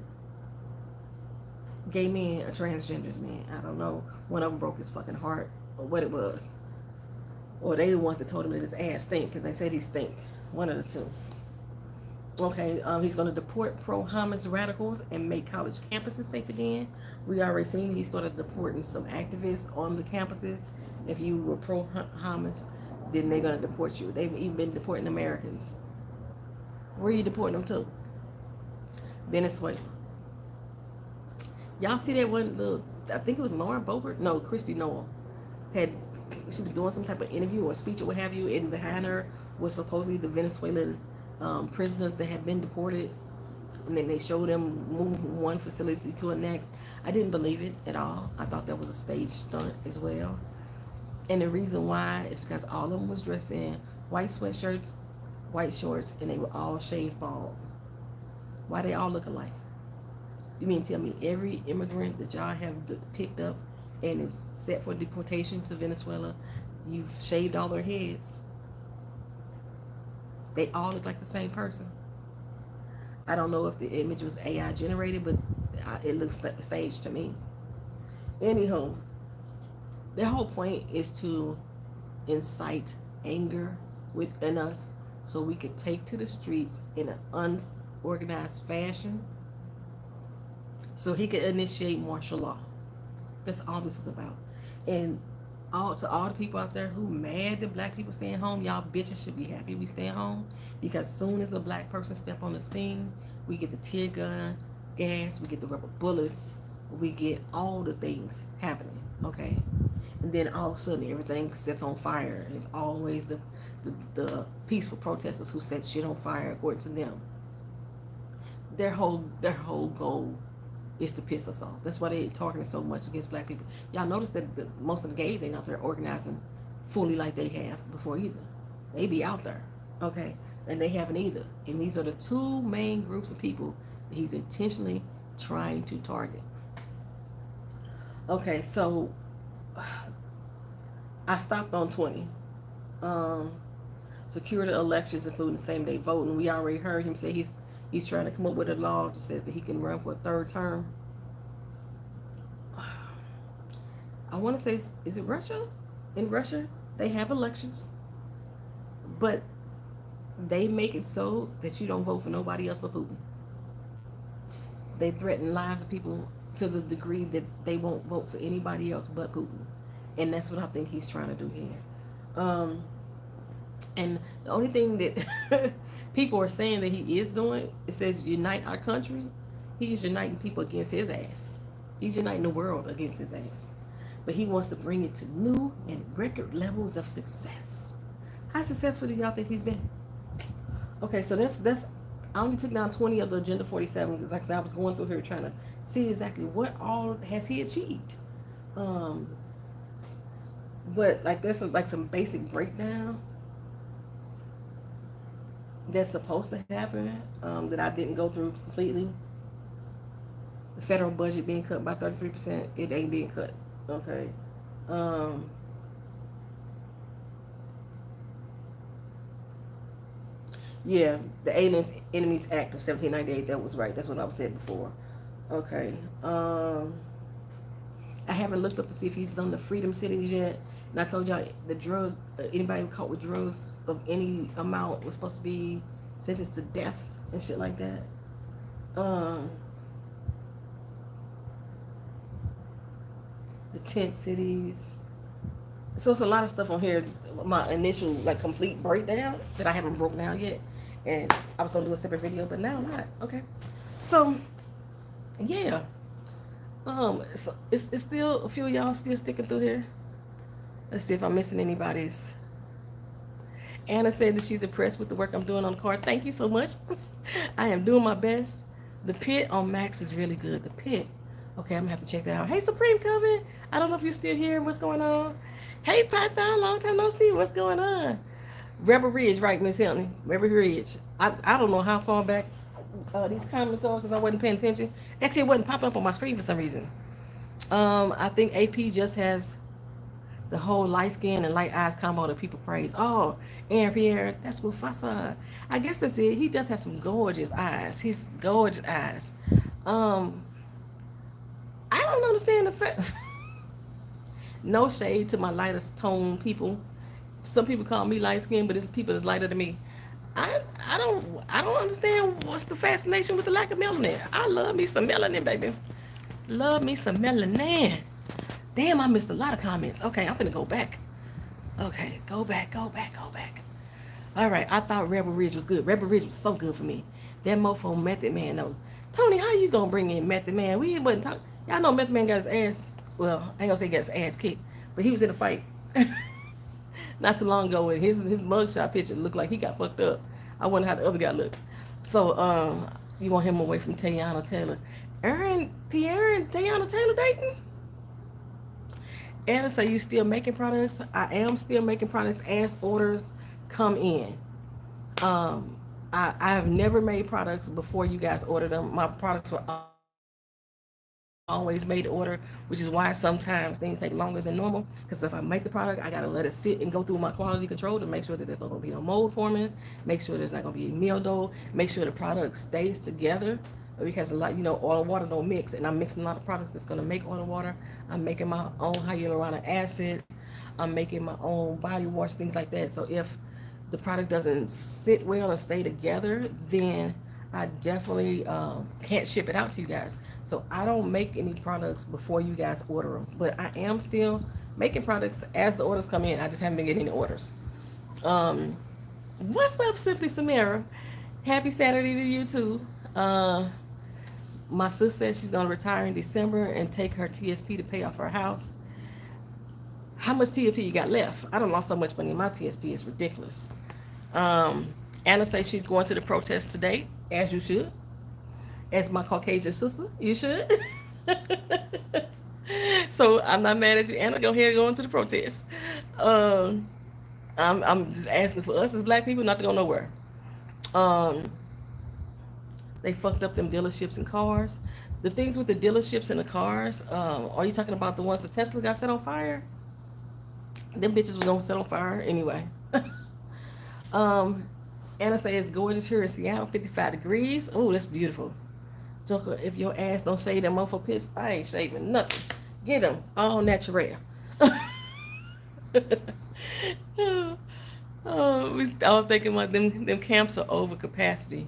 gay men or transgenders men. I don't know. One of them broke his fucking heart or what it was. Or they the ones that told him that his ass stink because they said he stink. One of the two. Okay, he's going to deport pro-Hamas radicals and make college campuses safe again. We already seen he started deporting some activists on the campuses. If you were pro-Hamas, then they're going to deport you. They've even been deporting Americans. Where are you deporting them to? Venezuela. Y'all see that one little, I think it was Lauren Boebert? No, Christy Noel. She was doing some type of interview or speech or what have you, and behind her was supposedly the Venezuelan prisoners that had been deported, and then they showed them move from one facility to the next. I didn't believe it at all. I thought that was a stage stunt as well. And the reason why is because all of them was dressed in white sweatshirts, white shorts, and they were all shaved bald. Why they all look alike? You mean tell me every immigrant that y'all have picked up and is set for deportation to Venezuela, you've shaved all their heads? They all look like the same person. I don't know if the image was AI generated, but it looks like staged to me. Anyhow, their whole point is to incite anger within us so we could take to the streets in an unorganized fashion so he could initiate martial law. That's all this is about. And all the people out there who mad that black people staying home, y'all bitches should be happy we stay home, because soon as a black person step on the scene, we get the tear gun, gas, we get the rubber bullets, we get all the things happening, okay? And then all of a sudden everything sets on fire, and it's always the peaceful protesters who set shit on fire according to them. Their whole goal is to piss us off. That's why they're targeting so much against black people. Y'all notice that most of the gays ain't out there organizing fully like they have before either. They be out there, okay? And they haven't either. And these are the two main groups of people that he's intentionally trying to target. Okay, so I stopped on 20. Secure the elections, including same-day voting. We already heard him say he's trying to come up with a law that says that he can run for a third term. I want to say, is it Russia? In Russia, they have elections, but they make it so that you don't vote for nobody else but Putin. They threaten lives of people to the degree that they won't vote for anybody else but Putin. And that's what I think he's trying to do here. And the only thing that people are saying that he is doing, it says unite our country. He's uniting people against his ass. He's uniting the world against his ass. But he wants to bring it to new and record levels of success. How successful do y'all think he's been? Okay, so that's I only took down 20 of the Agenda 47 because like I said, I was going through here trying to see exactly what all has he achieved. But like there's some basic breakdown that's supposed to happen that I didn't go through completely. The federal budget being cut by 33%, it ain't being cut. Okay. Yeah, the Aliens Enemies Act of 1798, that was right. That's what I was saying before. Okay. I haven't looked up to see if he's done the Freedom Cities yet. And I told y'all the drug, anybody caught with drugs of any amount was supposed to be sentenced to death and shit like that. The tent cities. So it's a lot of stuff on here. My initial like complete breakdown that I haven't broken down yet, and I was gonna do a separate video, but now I'm not. Okay, so yeah, so it's still a few of y'all still sticking through here. Let's see if I'm missing anybody's. Anna said that she's impressed with the work I'm doing on the car. Thank you so much. I am doing my best. The Pit on Max is really good. The Pit. Okay, I'm gonna have to check that out. Hey, Supreme coming. I don't know if you're still here. What's going on? Hey, Python. Long time no see. What's going on? Rebel Ridge, right, Miss Hilton? Rebel Ridge. I don't know how far back these comments are because I wasn't paying attention. Actually, it wasn't popping up on my screen for some reason. I think AP just has the whole light skin and light eyes combo that people praise. Oh, and Pierre, that's Mufasa. I guess that's it. He does have some gorgeous eyes. He's gorgeous eyes. I don't understand the fact. No shade to my lightest tone people. Some people call me light skinned, but it's people that's lighter than me. I don't understand what's the fascination with the lack of melanin. I love me some melanin, baby. Love me some melanin. Damn, I missed a lot of comments. Okay, I'm gonna go back. Okay, go back. All right, I thought Rebel Ridge was good. Rebel Ridge was so good for me. That mofo Method Man, though. Tony, how you gonna bring in Method Man? We wasn't talking. Y'all know Method Man got his ass, well, I ain't gonna say he got his ass kicked, but he was in a fight not so long ago, and his mugshot picture looked like he got fucked up. I wonder how the other guy looked. So, you want him away from Teyana Taylor. Pierre and Teyana Taylor dating? Anna say you still making products? I am still making products as orders come in. I have never made products before you guys order them. My products were always made to order, which is why sometimes things take longer than normal. Because if I make the product, I gotta let it sit and go through my quality control to make sure that there's not gonna be no mold forming, make sure there's not gonna be mildew, make sure the product stays together. Because a lot, oil and water don't mix, and I'm mixing a lot of products that's gonna make oil and water. I'm making my own hyaluronic acid. I'm making my own body wash, things like that. So if the product doesn't sit well and stay together, then I definitely can't ship it out to you guys. So I don't make any products before you guys order them. But I am still making products as the orders come in. I just haven't been getting any orders. What's up, Simply Samara? Happy Saturday to you too. My sister says she's going to retire in December and take her TSP to pay off her house. How much TSP you got left? I don't lost so much money in my TSP. It's ridiculous. Anna says she's going to the protest today, as you should. As my Caucasian sister, you should. So I'm not mad at you, Anna. Go ahead and go into the protest. I'm just asking for us as black people not to go nowhere. They fucked up them dealerships and cars. The things with the dealerships and the cars, are you talking about the ones that Tesla got set on fire? Them bitches was gonna set on fire anyway. Anna says it's gorgeous here in Seattle, 55 degrees. Oh, that's beautiful. Joker, if your ass don't shave that motherfucker piss, I ain't shaving nothing. Get them, all natural. We all thinking about them camps are over capacity.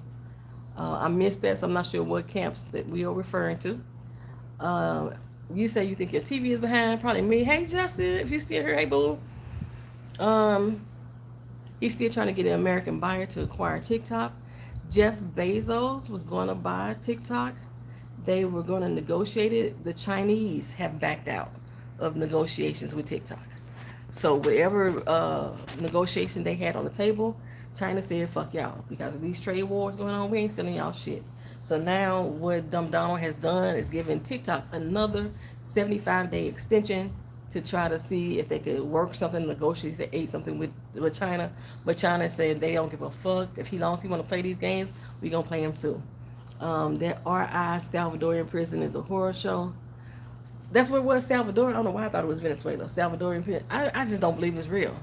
I missed that, so I'm not sure what camps that we are referring to. You say you think your TV is behind, probably me. Hey, Justin, if you still here, hey, boo. He's still trying to get an American buyer to acquire TikTok. Jeff Bezos was going to buy TikTok. They were going to negotiate it. The Chinese have backed out of negotiations with TikTok. So whatever negotiation they had on the table, China said, fuck y'all. Because of these trade wars going on, we ain't selling y'all shit. So now what Dumb Donald has done is given TikTok another 75-day extension to try to see if they could work something, negotiate something with China. But China said they don't give a fuck. If he long as he want to play these games, we going to play him too. That R.I. Salvadorian prison is a horror show. That's what it was, Salvador. I don't know why I thought it was Venezuela. Salvadorian prison. I just don't believe it's real.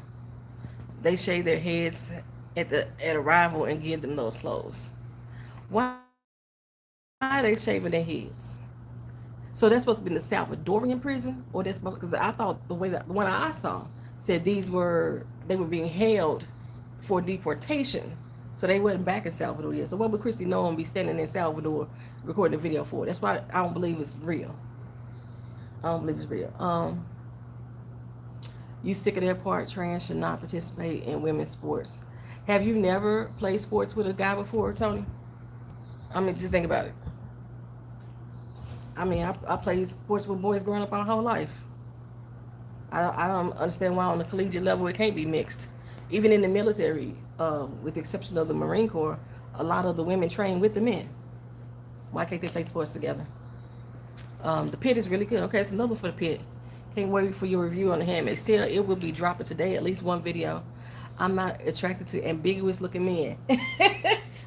They shave their heads at arrival and give them those clothes. Why are they shaving their heads? So that's supposed to be in the Salvadorian prison, or that's supposed, because I thought the one I saw said they were being held for deportation. So they wasn't back in Salvador yet. So what would Christy Nolan be standing in Salvador recording a video for? That's why I don't believe it's real. I don't believe it's real. You sick of that part, trans should not participate in women's sports. Have you never played sports with a guy before, Tony? I mean, just think about it. I mean, I played sports with boys growing up my whole life. I don't understand why on the collegiate level it can't be mixed. Even in the military, with the exception of the Marine Corps, a lot of the women train with the men. Why can't they play sports together? The Pit is really good. Okay, it's another for the Pit. Can't wait for your review on the Handmaid's Tale. It will be dropping today, at least one video. I'm not attracted to ambiguous looking men.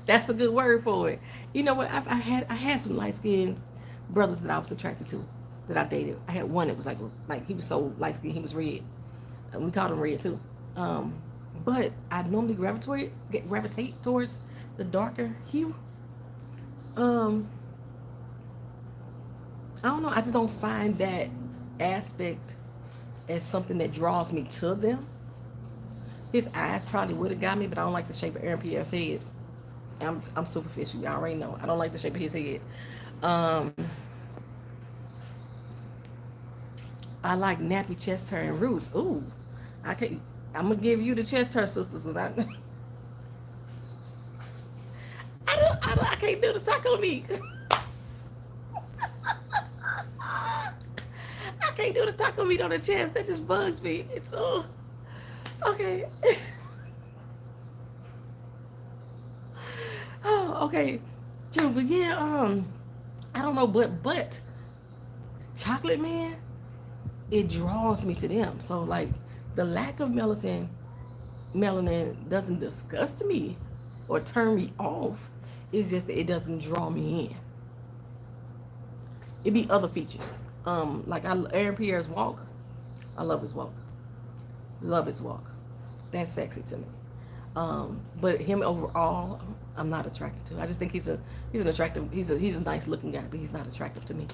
That's a good word for it. You know what? I had some light skinned brothers that I was attracted to, that I dated. I had one that was like he was so light skinned, he was red, and we called him red too. But I normally gravitate towards the darker hue. I don't know. I just don't find that aspect as something that draws me to them. His eyes probably would have got me, but I don't like the shape of Aaron Pierre's head. I'm superficial. Y'all already know. I don't like the shape of his head. I like nappy chest hair and roots. Ooh, I'm gonna give you the chest hair, sisters, cause I can't do the taco meat. I can't do the taco meat on the chest. That just bugs me. It's okay. Oh, okay. True, but yeah, I don't know, but chocolate man, it draws me to them. So like the lack of melanin doesn't disgust me or turn me off. It's just that it doesn't draw me in. It'd be other features. Like Aaron Pierre's walk. I love his walk. Love his walk. That's sexy to me. But him overall, I'm not attracted to. I just think he's a nice looking guy, but he's not attractive to me.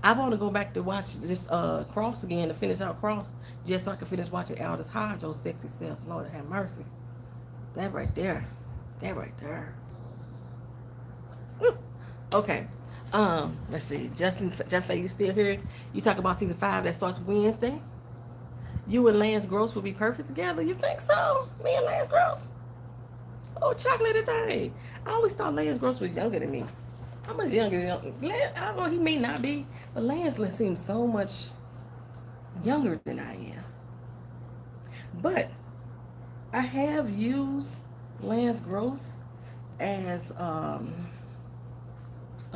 I want to go back to watch this Cross again, to finish out Cross, just so I can finish watching Aldis Hodge on Sexy Self. Lord have mercy. That right there. Okay. Let's see. Justin, just say you still here. You talk about season 5 that starts Wednesday. You and Lance Gross will be perfect together. You think so? Me and Lance Gross? Oh, chocolatey thing. I always thought Lance Gross was younger than me. How much younger than Lance? I don't know, he may not be, but Lance seems so much younger than I am. But I have used Lance Gross as a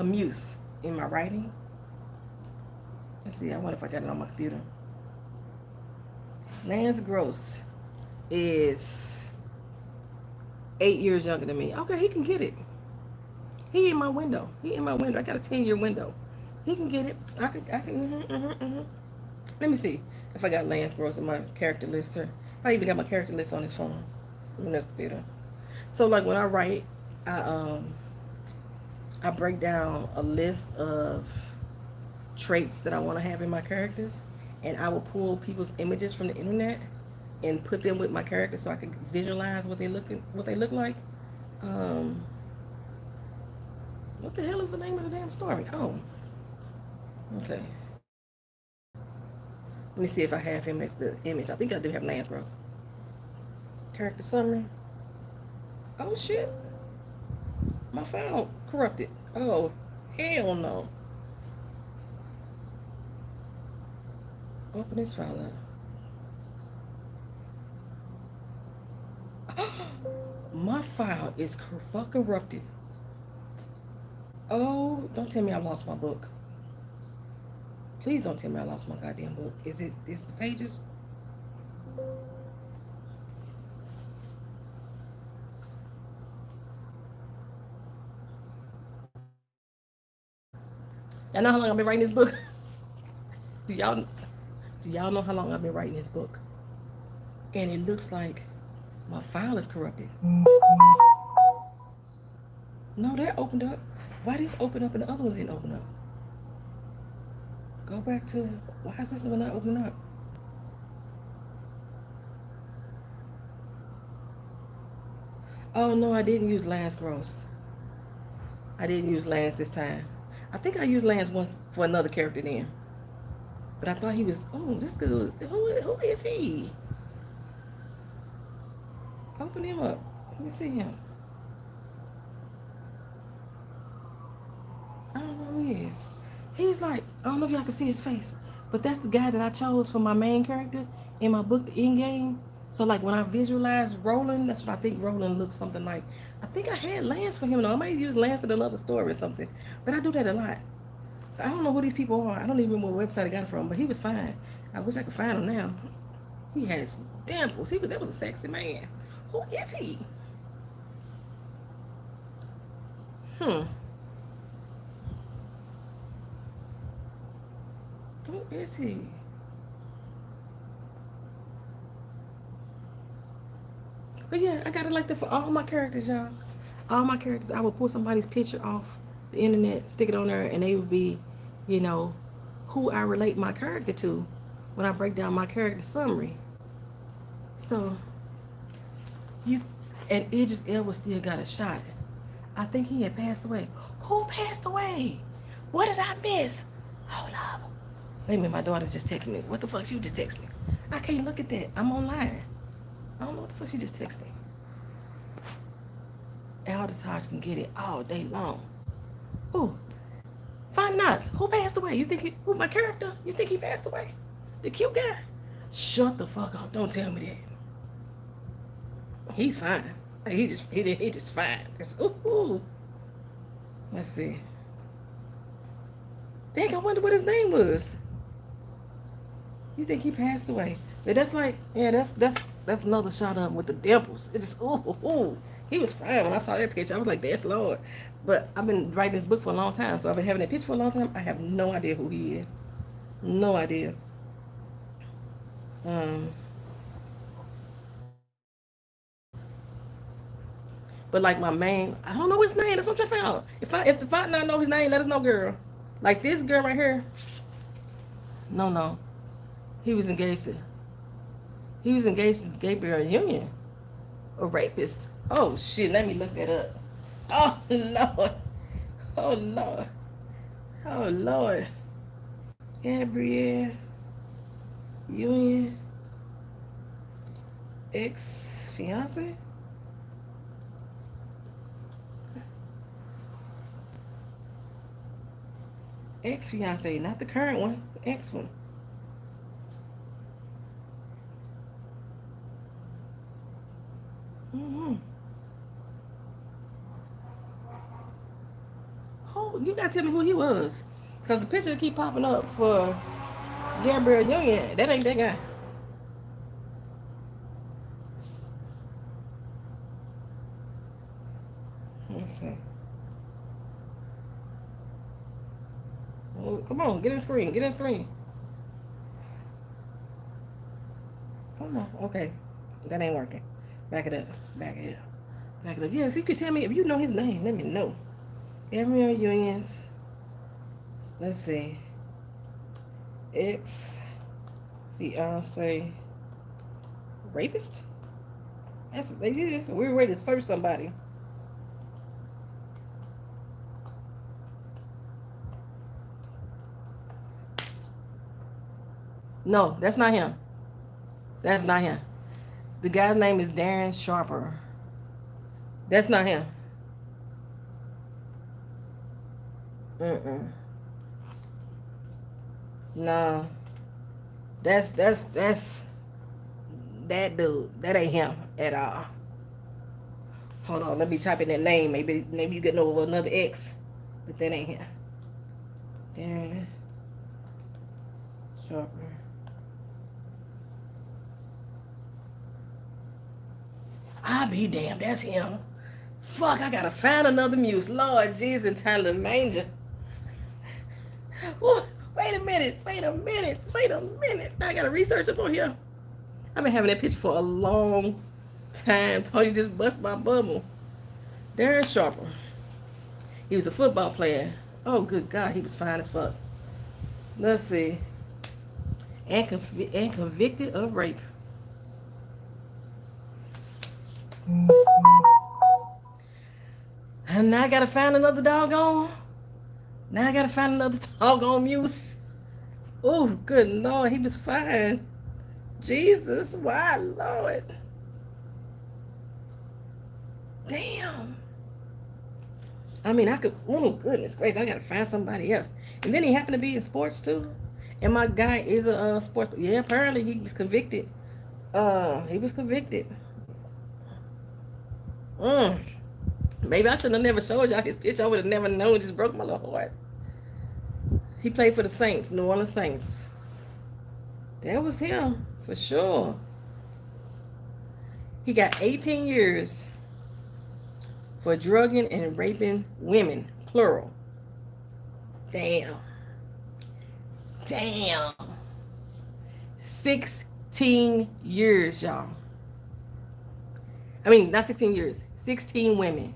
muse in my writing. Let's see, I wonder if I got it on my computer. Lance Gross is 8 years younger than me. Okay, he can get it. He in my window. I got a 10-year window. He can get it. I can. Let me see if I got Lance Gross in my character list. Or I even got my character list on his phone. On this computer. So like when I write, I break down a list of traits that I want to have in my characters, and I will pull people's images from the internet and put them with my character so I can visualize what they look like. What the hell is the name of the damn story? Oh, okay. Let me see if I have him as the image. I think I do have Lance Gross. Character summary. Oh shit. My file corrupted. Oh, hell no. Open this file up. My file is fucking corrupted. Oh, don't tell me I lost my book. Please don't tell me I lost my goddamn book. Is the pages? Y'all know how long I've been writing this book? Do y'all know how long I've been writing this book? And it looks like my file is corrupted. No, that opened up. Why did this open up and the other ones didn't open up? Go back to, why is this one not opening up? Oh no, I didn't use Lance Gross. I didn't use Lance this time. I think I used Lance once for another character then. But I thought he was, oh, this dude, who is he? Open him up. Let me see him. I don't know who he is. He's like, I don't know if y'all can see his face, but that's the guy that I chose for my main character in my book, The Endgame. So like when I visualize Roland, that's what I think Roland looks something like. I think I had Lance for him. I might use Lance in another story or something, but I do that a lot. So I don't know who these people are. I don't even remember what website I got it from, but he was fine. I wish I could find him now. He has dimples. That was a sexy man. Who is he? Who is he? But yeah, I got it like that for all my characters, y'all. All my characters, I would pull somebody's picture off the internet, stick it on there, and they would be, you know, who I relate my character to when I break down my character summary. So, and Idris Elba still got a shot. I think he had passed away. Who passed away? What did I miss? Hold up. Wait a minute, my daughter just texted me. What the fuck? You just texted me. I can't look at that. I'm online. I don't know what the fuck she just texted me. Aldis Hodge can get it all day long. Who? Five Knots. Who passed away? You think who my character? You think he passed away? The cute guy? Shut the fuck up. Don't tell me that. He's fine. He just fine. Ooh. Let's see. Dang, I wonder what his name was. You think he passed away? But that's like, yeah, that's another shot of him with the dimples. It just ooh. He was fine when I saw that picture. I was like, that's Lord. But I've been writing this book for a long time, so I've been having that picture for a long time. I have no idea who he is. No idea. But like my main, I don't know his name. That's what I'm trying to find out. If I not know his name, let us know, girl. Like this girl right here. No. He was engaged to Gabriel Union, a rapist. Oh shit, let me look that up. Oh Lord. Oh Lord. Oh Lord. Gabriel Union ex-fiance? Ex-fiance, not the current one, the ex one. Oh, you gotta tell me who he was, cause the picture keep popping up for Gabriel Union. That ain't that guy. Let's see. Oh, come on, get in screen. Come on. Okay, that ain't working. Back it up. Yes, you can tell me if you know his name. Let me know. Gabriel Union's. Let's see. Ex-fiance rapist. That's a weird way to search somebody. No, that's not him. The guy's name is Darren Sharper. That's not him. No. That's that dude. That ain't him at all. Hold on, let me type in that name. Maybe you get know another X, but that ain't him. Darren Sharper. I'll be damned, that's him. Fuck, I gotta find another muse. Lord Jesus, Entitled Manger. Ooh, wait a minute. I gotta research up on here. I've been having that picture for a long time. Tony just bust my bubble. Darren Sharper. He was a football player. Oh, good God, he was fine as fuck. Let's see. And convicted of rape. And now I gotta find another doggone. Now I gotta find another doggone muse. Oh, good Lord, he was fine. Jesus, why, Lord? Damn. I mean, I could, oh, goodness gracious, I gotta find somebody else. And then he happened to be in sports, too. And my guy is a sports, yeah, apparently he was convicted. He was convicted. Maybe I should have never showed y'all his picture. I would have never known. It just broke my little heart. He played for the Saints, New Orleans Saints. That was him, for sure. He got 18 years for drugging and raping women, plural. Damn. Damn. 16 years, y'all. I mean, not 16 years, 16 women.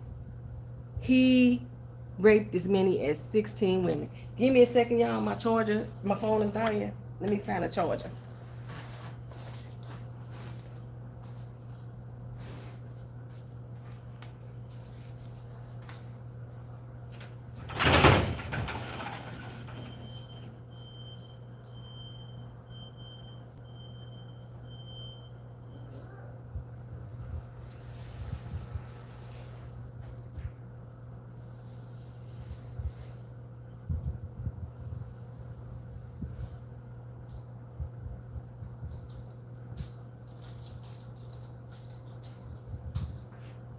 He raped as many as 16 women. Give me a second, y'all. My charger, my phone is dying. Let me find a charger.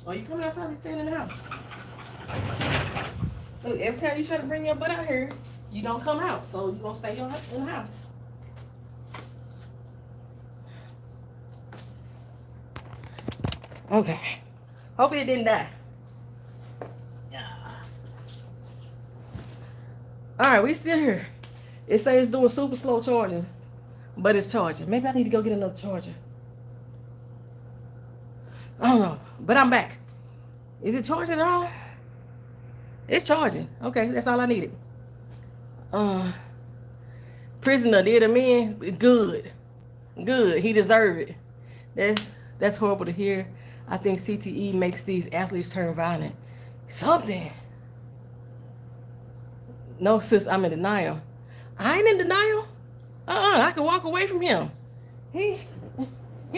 Oh, you coming outside? You staying in the house? Look, every time you try to bring your butt out here, you don't come out. So you're going to stay in the house. Okay. Hopefully it didn't die. Yeah. All right, we still here. It says it's doing super slow charging, but it's charging. Maybe I need to go get another charger. I don't know, but I'm back. Is it charging at all? It's charging. Okay, that's all I needed. Prisoner did him in. Good. Good. He deserved it. That's horrible to hear. I think CTE makes these athletes turn violent. Something. No, sis, I'm in denial. I ain't in denial. I can walk away from him. He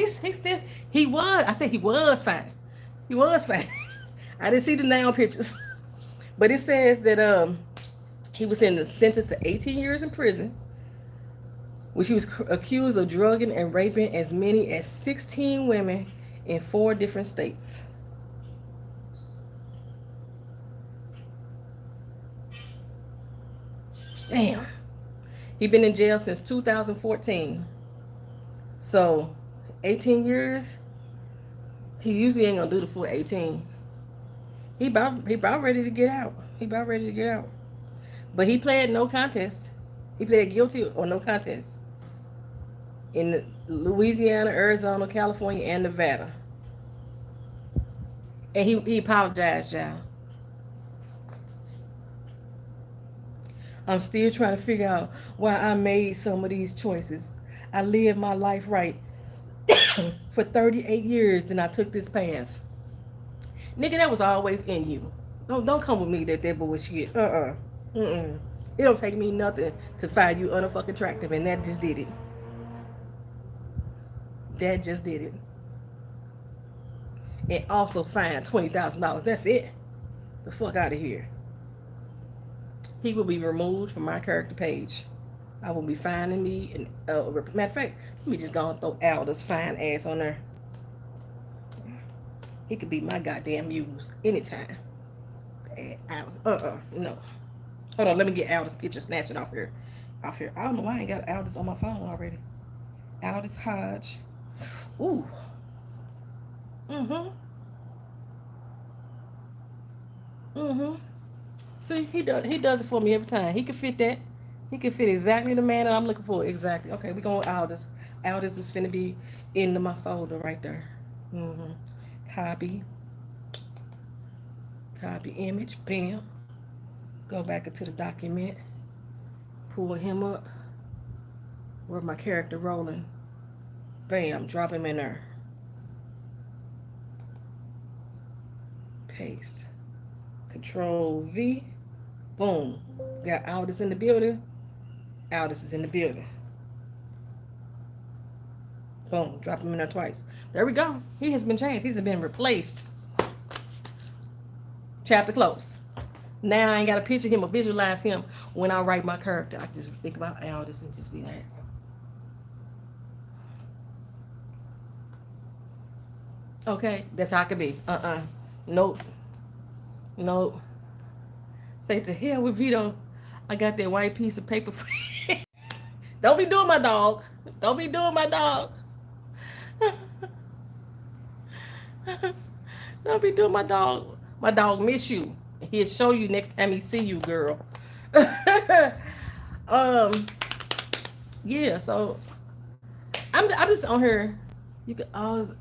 still, I said he was fine. He was fine. I didn't see the now pictures. But it says that he was sentenced to 18 years in prison, which he was accused of drugging and raping as many as 16 women in 4 different states. Damn. He's been in jail since 2014. So, 18 years, he usually ain't gonna do the full 18. He about ready to get out. But he pled no contest. He pled guilty or no contest in Louisiana, Arizona, California, and Nevada. And he apologized, y'all. I'm still trying to figure out why I made some of these choices. I lived my life right for 38 years, then I took this path. Nigga, that was always in you. Don't come with me that bullshit. It don't take me nothing to find you unfucking attractive, and that just did it. And also find $20,000. That's it. The fuck out of here. He will be removed from my character page. I will be finding me. And matter of fact, let me just go and throw Aldis fine ass on there. He could be my goddamn muse anytime. No. Hold on, let me get Aldis picture snatching off here. I don't know why I ain't got Aldis on my phone already. Aldis Hodge. Ooh. See, he does it for me every time. He can fit that. He can fit exactly the man that I'm looking for. Exactly. Okay, we're going with Aldis. Aldis is finna be into my folder right there. Copy image, bam. Go back into the document. pull him up. Where my character rolling. Bam, drop him in there. Paste. Control V. Boom. Got Aldis in the building. Aldis is in the building. Boom. Drop him in there twice. There we go. He has been changed. He's been replaced. Chapter closed. Now I ain't got to picture him or visualize him when I write my character. I just think about Aldis and just be like, okay, that's how I could be. Nope. Say to hell with Vito. I got that white piece of paper for you. Don't be doing my dog. Don't be doing my dog. Don't be doing my dog. My dog miss you. He'll show you next time he see you, girl. Yeah, so I'm just on here. You could always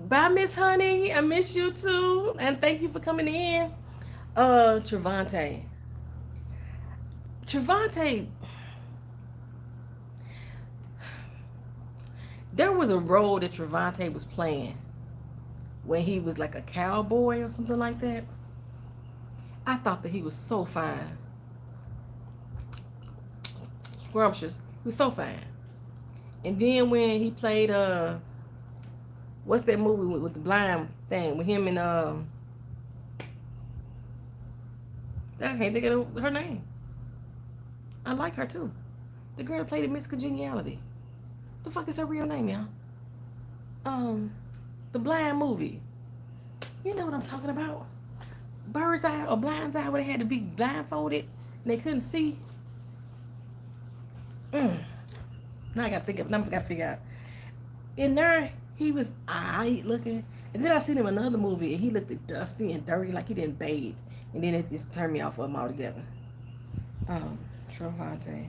bye, Miss Honey. I miss you too. And thank you for coming in. Travonte. There was a role that Travonte was playing when he was like a cowboy or something like that. I thought that he was so fine. Scrumptious. He was so fine. And then when he played what's that movie with the blind thing with him and I can't think of her name. I like her too. The girl that played in Miss Congeniality. The fuck is her real name, y'all? The blind movie. You know what I'm talking about? Bird's Eye or Blind's Eye, where they had to be blindfolded and they couldn't see. Now I gotta think of. Now I gotta figure out. In there, he was alright looking, and then I seen him in another movie, and he looked dusty and dirty, like he didn't bathe, and then it just turned me off of him altogether. Travonte.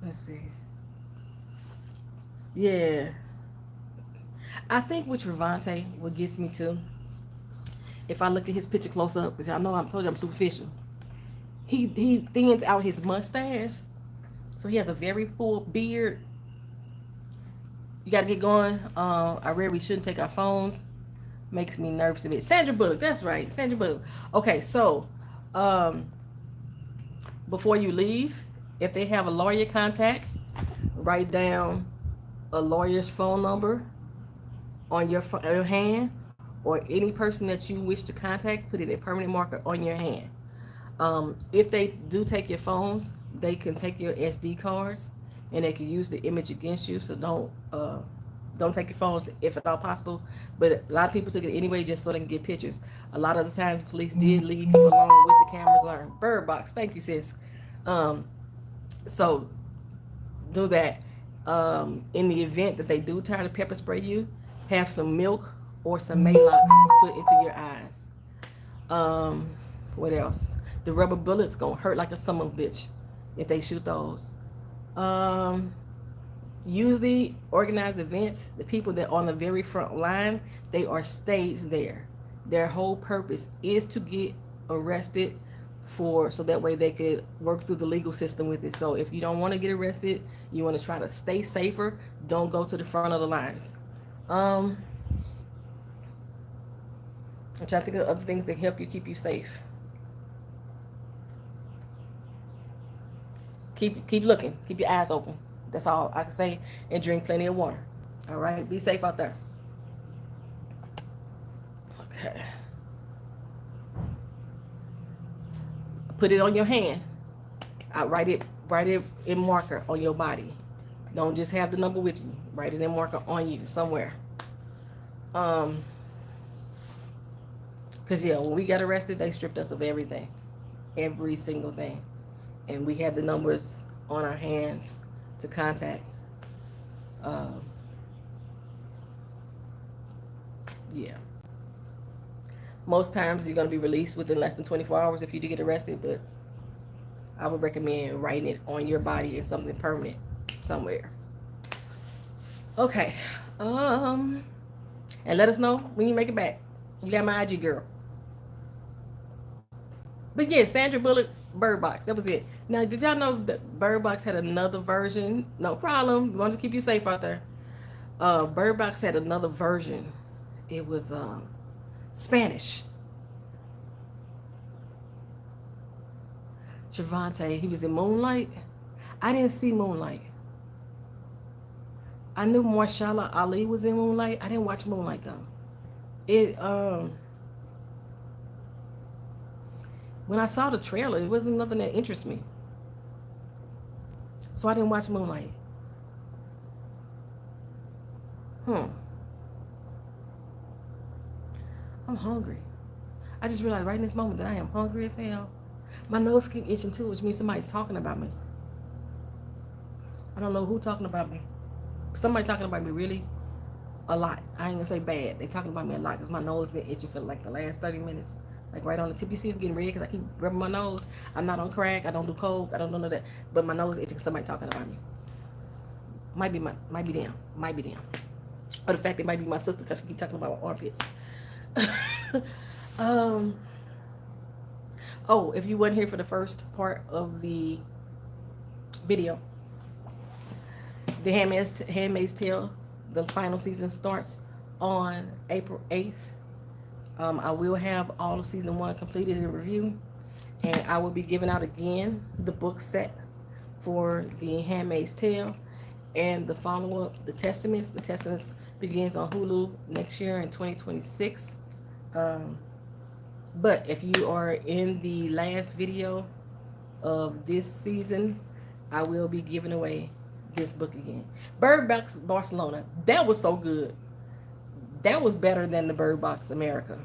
Let's see. Yeah. I think with Travonte, what gets me to, if I look at his picture close up, because y'all know I told you I'm superficial, he thins out his mustache, so he has a very full beard. You got to get going. I read we shouldn't take our phones. Makes me nervous a bit. Sandra Bullock, that's right, Sandra Bullock. Okay, so before you leave, if they have a lawyer contact, write down a lawyer's phone number on your hand, or any person that you wish to contact, put it a permanent marker on your hand. If they do take your phones, they can take your SD cards and they can use the image against you. So don't take your phones if at all possible. But a lot of people took it anyway just so they can get pictures. A lot of the times police did leave people alone with the cameras on. Bird box, thank you, sis. So do that. In the event that they do try to pepper spray you, have some milk or some Maalox to put into your eyes. What else? The rubber bullets gonna hurt like a son of a bitch if they shoot those. Usually organized events, the people that are on the very front line, they are staged there. Their whole purpose is to get arrested so that way they could work through the legal system with it. So if you don't want to get arrested, you want to try to stay safer, don't go to the front of the lines. I'm trying to think of other things that help you keep you safe. Keep looking. Keep your eyes open. That's all I can say. And drink plenty of water. All right? Be safe out there. Okay. Put it on your hand. Write it in marker on your body. Don't just have the number with you. Write it in marker on you somewhere. Because, yeah, when we got arrested, they stripped us of everything. Every single thing. And we had the numbers on our hands to contact. Yeah. Most times you're going to be released within less than 24 hours if you do get arrested, but I would recommend writing it on your body in something permanent somewhere. Okay. And let us know when you make it back. You got my IG, girl. But yeah, Sandra Bullock, Bird Box. That was it. Now, did y'all know that Bird Box had another version? No problem. We want to keep you safe out there. Bird Box had another version. It was Spanish. Travonte, he was in Moonlight. I didn't see Moonlight. I knew Marshala Ali was in Moonlight. I didn't watch Moonlight though. It when I saw the trailer, it wasn't nothing that interests me. So I didn't watch Moonlight. I'm hungry. I just realized right in this moment that I am hungry as hell. My nose keep itching too, which means somebody's talking about me. I don't know who talking about me. Somebody talking about me really a lot. I ain't gonna say bad. They talking about me a lot because my nose been itching for like the last 30 minutes. Like right on the tip. You see it's getting red because I keep rubbing my nose. I'm not on crack. I don't do coke. I don't do none of that. But my nose itching because somebody talking about me. Might be them. Or the fact it might be my sister because she keep talking about my armpits. Oh, if you weren't here for the first part of the video, The Handmaid's Tale, the final season starts on April 8th. I will have all of season 1 completed in review, and I will be giving out again the book set for The Handmaid's Tale and the follow-up, The Testaments. The Testaments begins on Hulu next year in 2026. But if you are in the last video of this season, I will be giving away this book again. Bird Box Barcelona. That was so good. That was better than the Bird Box America.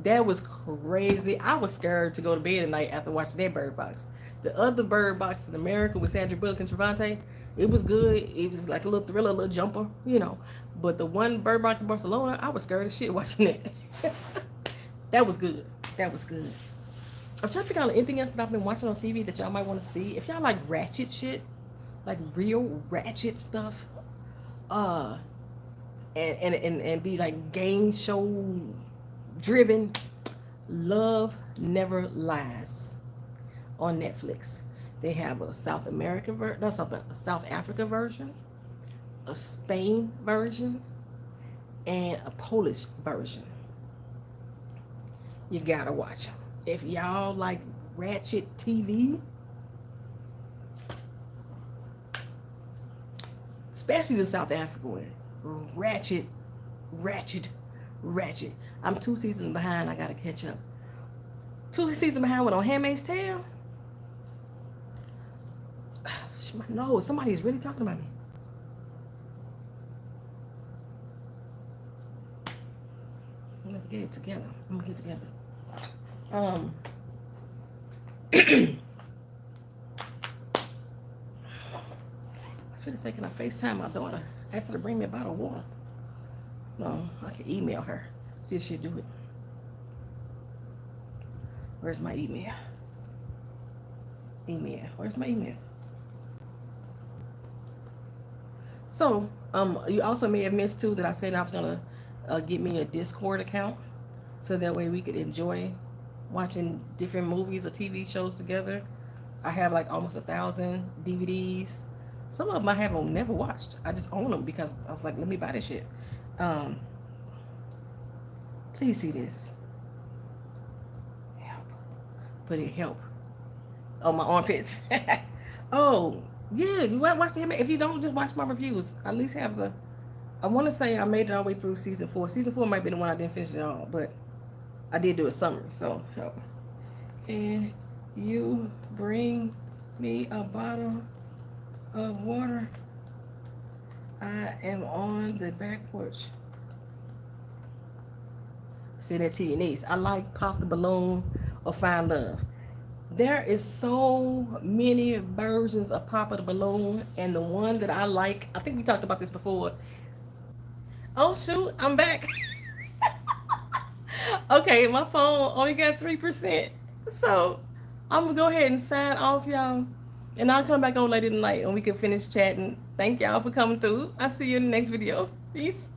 That was crazy. I was scared to go to bed at night after watching that Bird Box. The other Bird Box in America with Sandra Bullock and Travonte, it was good. It was like a little thriller, a little jumper, you know. But the one Bird Box in Barcelona, I was scared as shit watching that. That was good. That was good. I'm trying to figure out anything else that I've been watching on TV that y'all might want to see. If y'all like ratchet shit, like real ratchet stuff, and be like game show driven, Love Never Lies on Netflix. They have a South American version, a South Africa version, a Spain version, and a Polish version. You gotta watch them. If y'all like ratchet TV, especially the South Africa one, ratchet. I'm 2 seasons behind. I gotta catch up. 2 seasons behind with on Handmaid's Tale. My nose. Somebody's really talking about me. I'm gonna get it together. I was gonna say, can I FaceTime my daughter? Ask her to bring me a bottle of water. No, I can email her. See if she'll do it. Where's my email? Where's my email? So, you also may have missed too that I said I was gonna get me a Discord account, so that way we could enjoy watching different movies or TV shows together. I have like almost 1,000 DVDs. Some of them I haven't never watched. I just own them because I was like, let me buy this shit. Please see this. Help. Put it help. Oh, my armpits. Oh, yeah. You watch the Handmaid. If you don't, just watch my reviews. At least have the. I want to say I made it all the way through season 4. Season 4 might be the one I didn't finish it all, but I did do a summary. So help. And you bring me a bottle of water. I am on the back porch. Send it to your niece. I like Pop the Balloon or Find Love. There is so many versions of Pop the Balloon, and the one that I like, I think we talked about this before. Oh shoot, I'm back. Okay, my phone only got 3%. So I'm gonna go ahead and sign off, y'all. And I'll come back on later tonight and we can finish chatting. Thank y'all for coming through. I'll see you in the next video. Peace.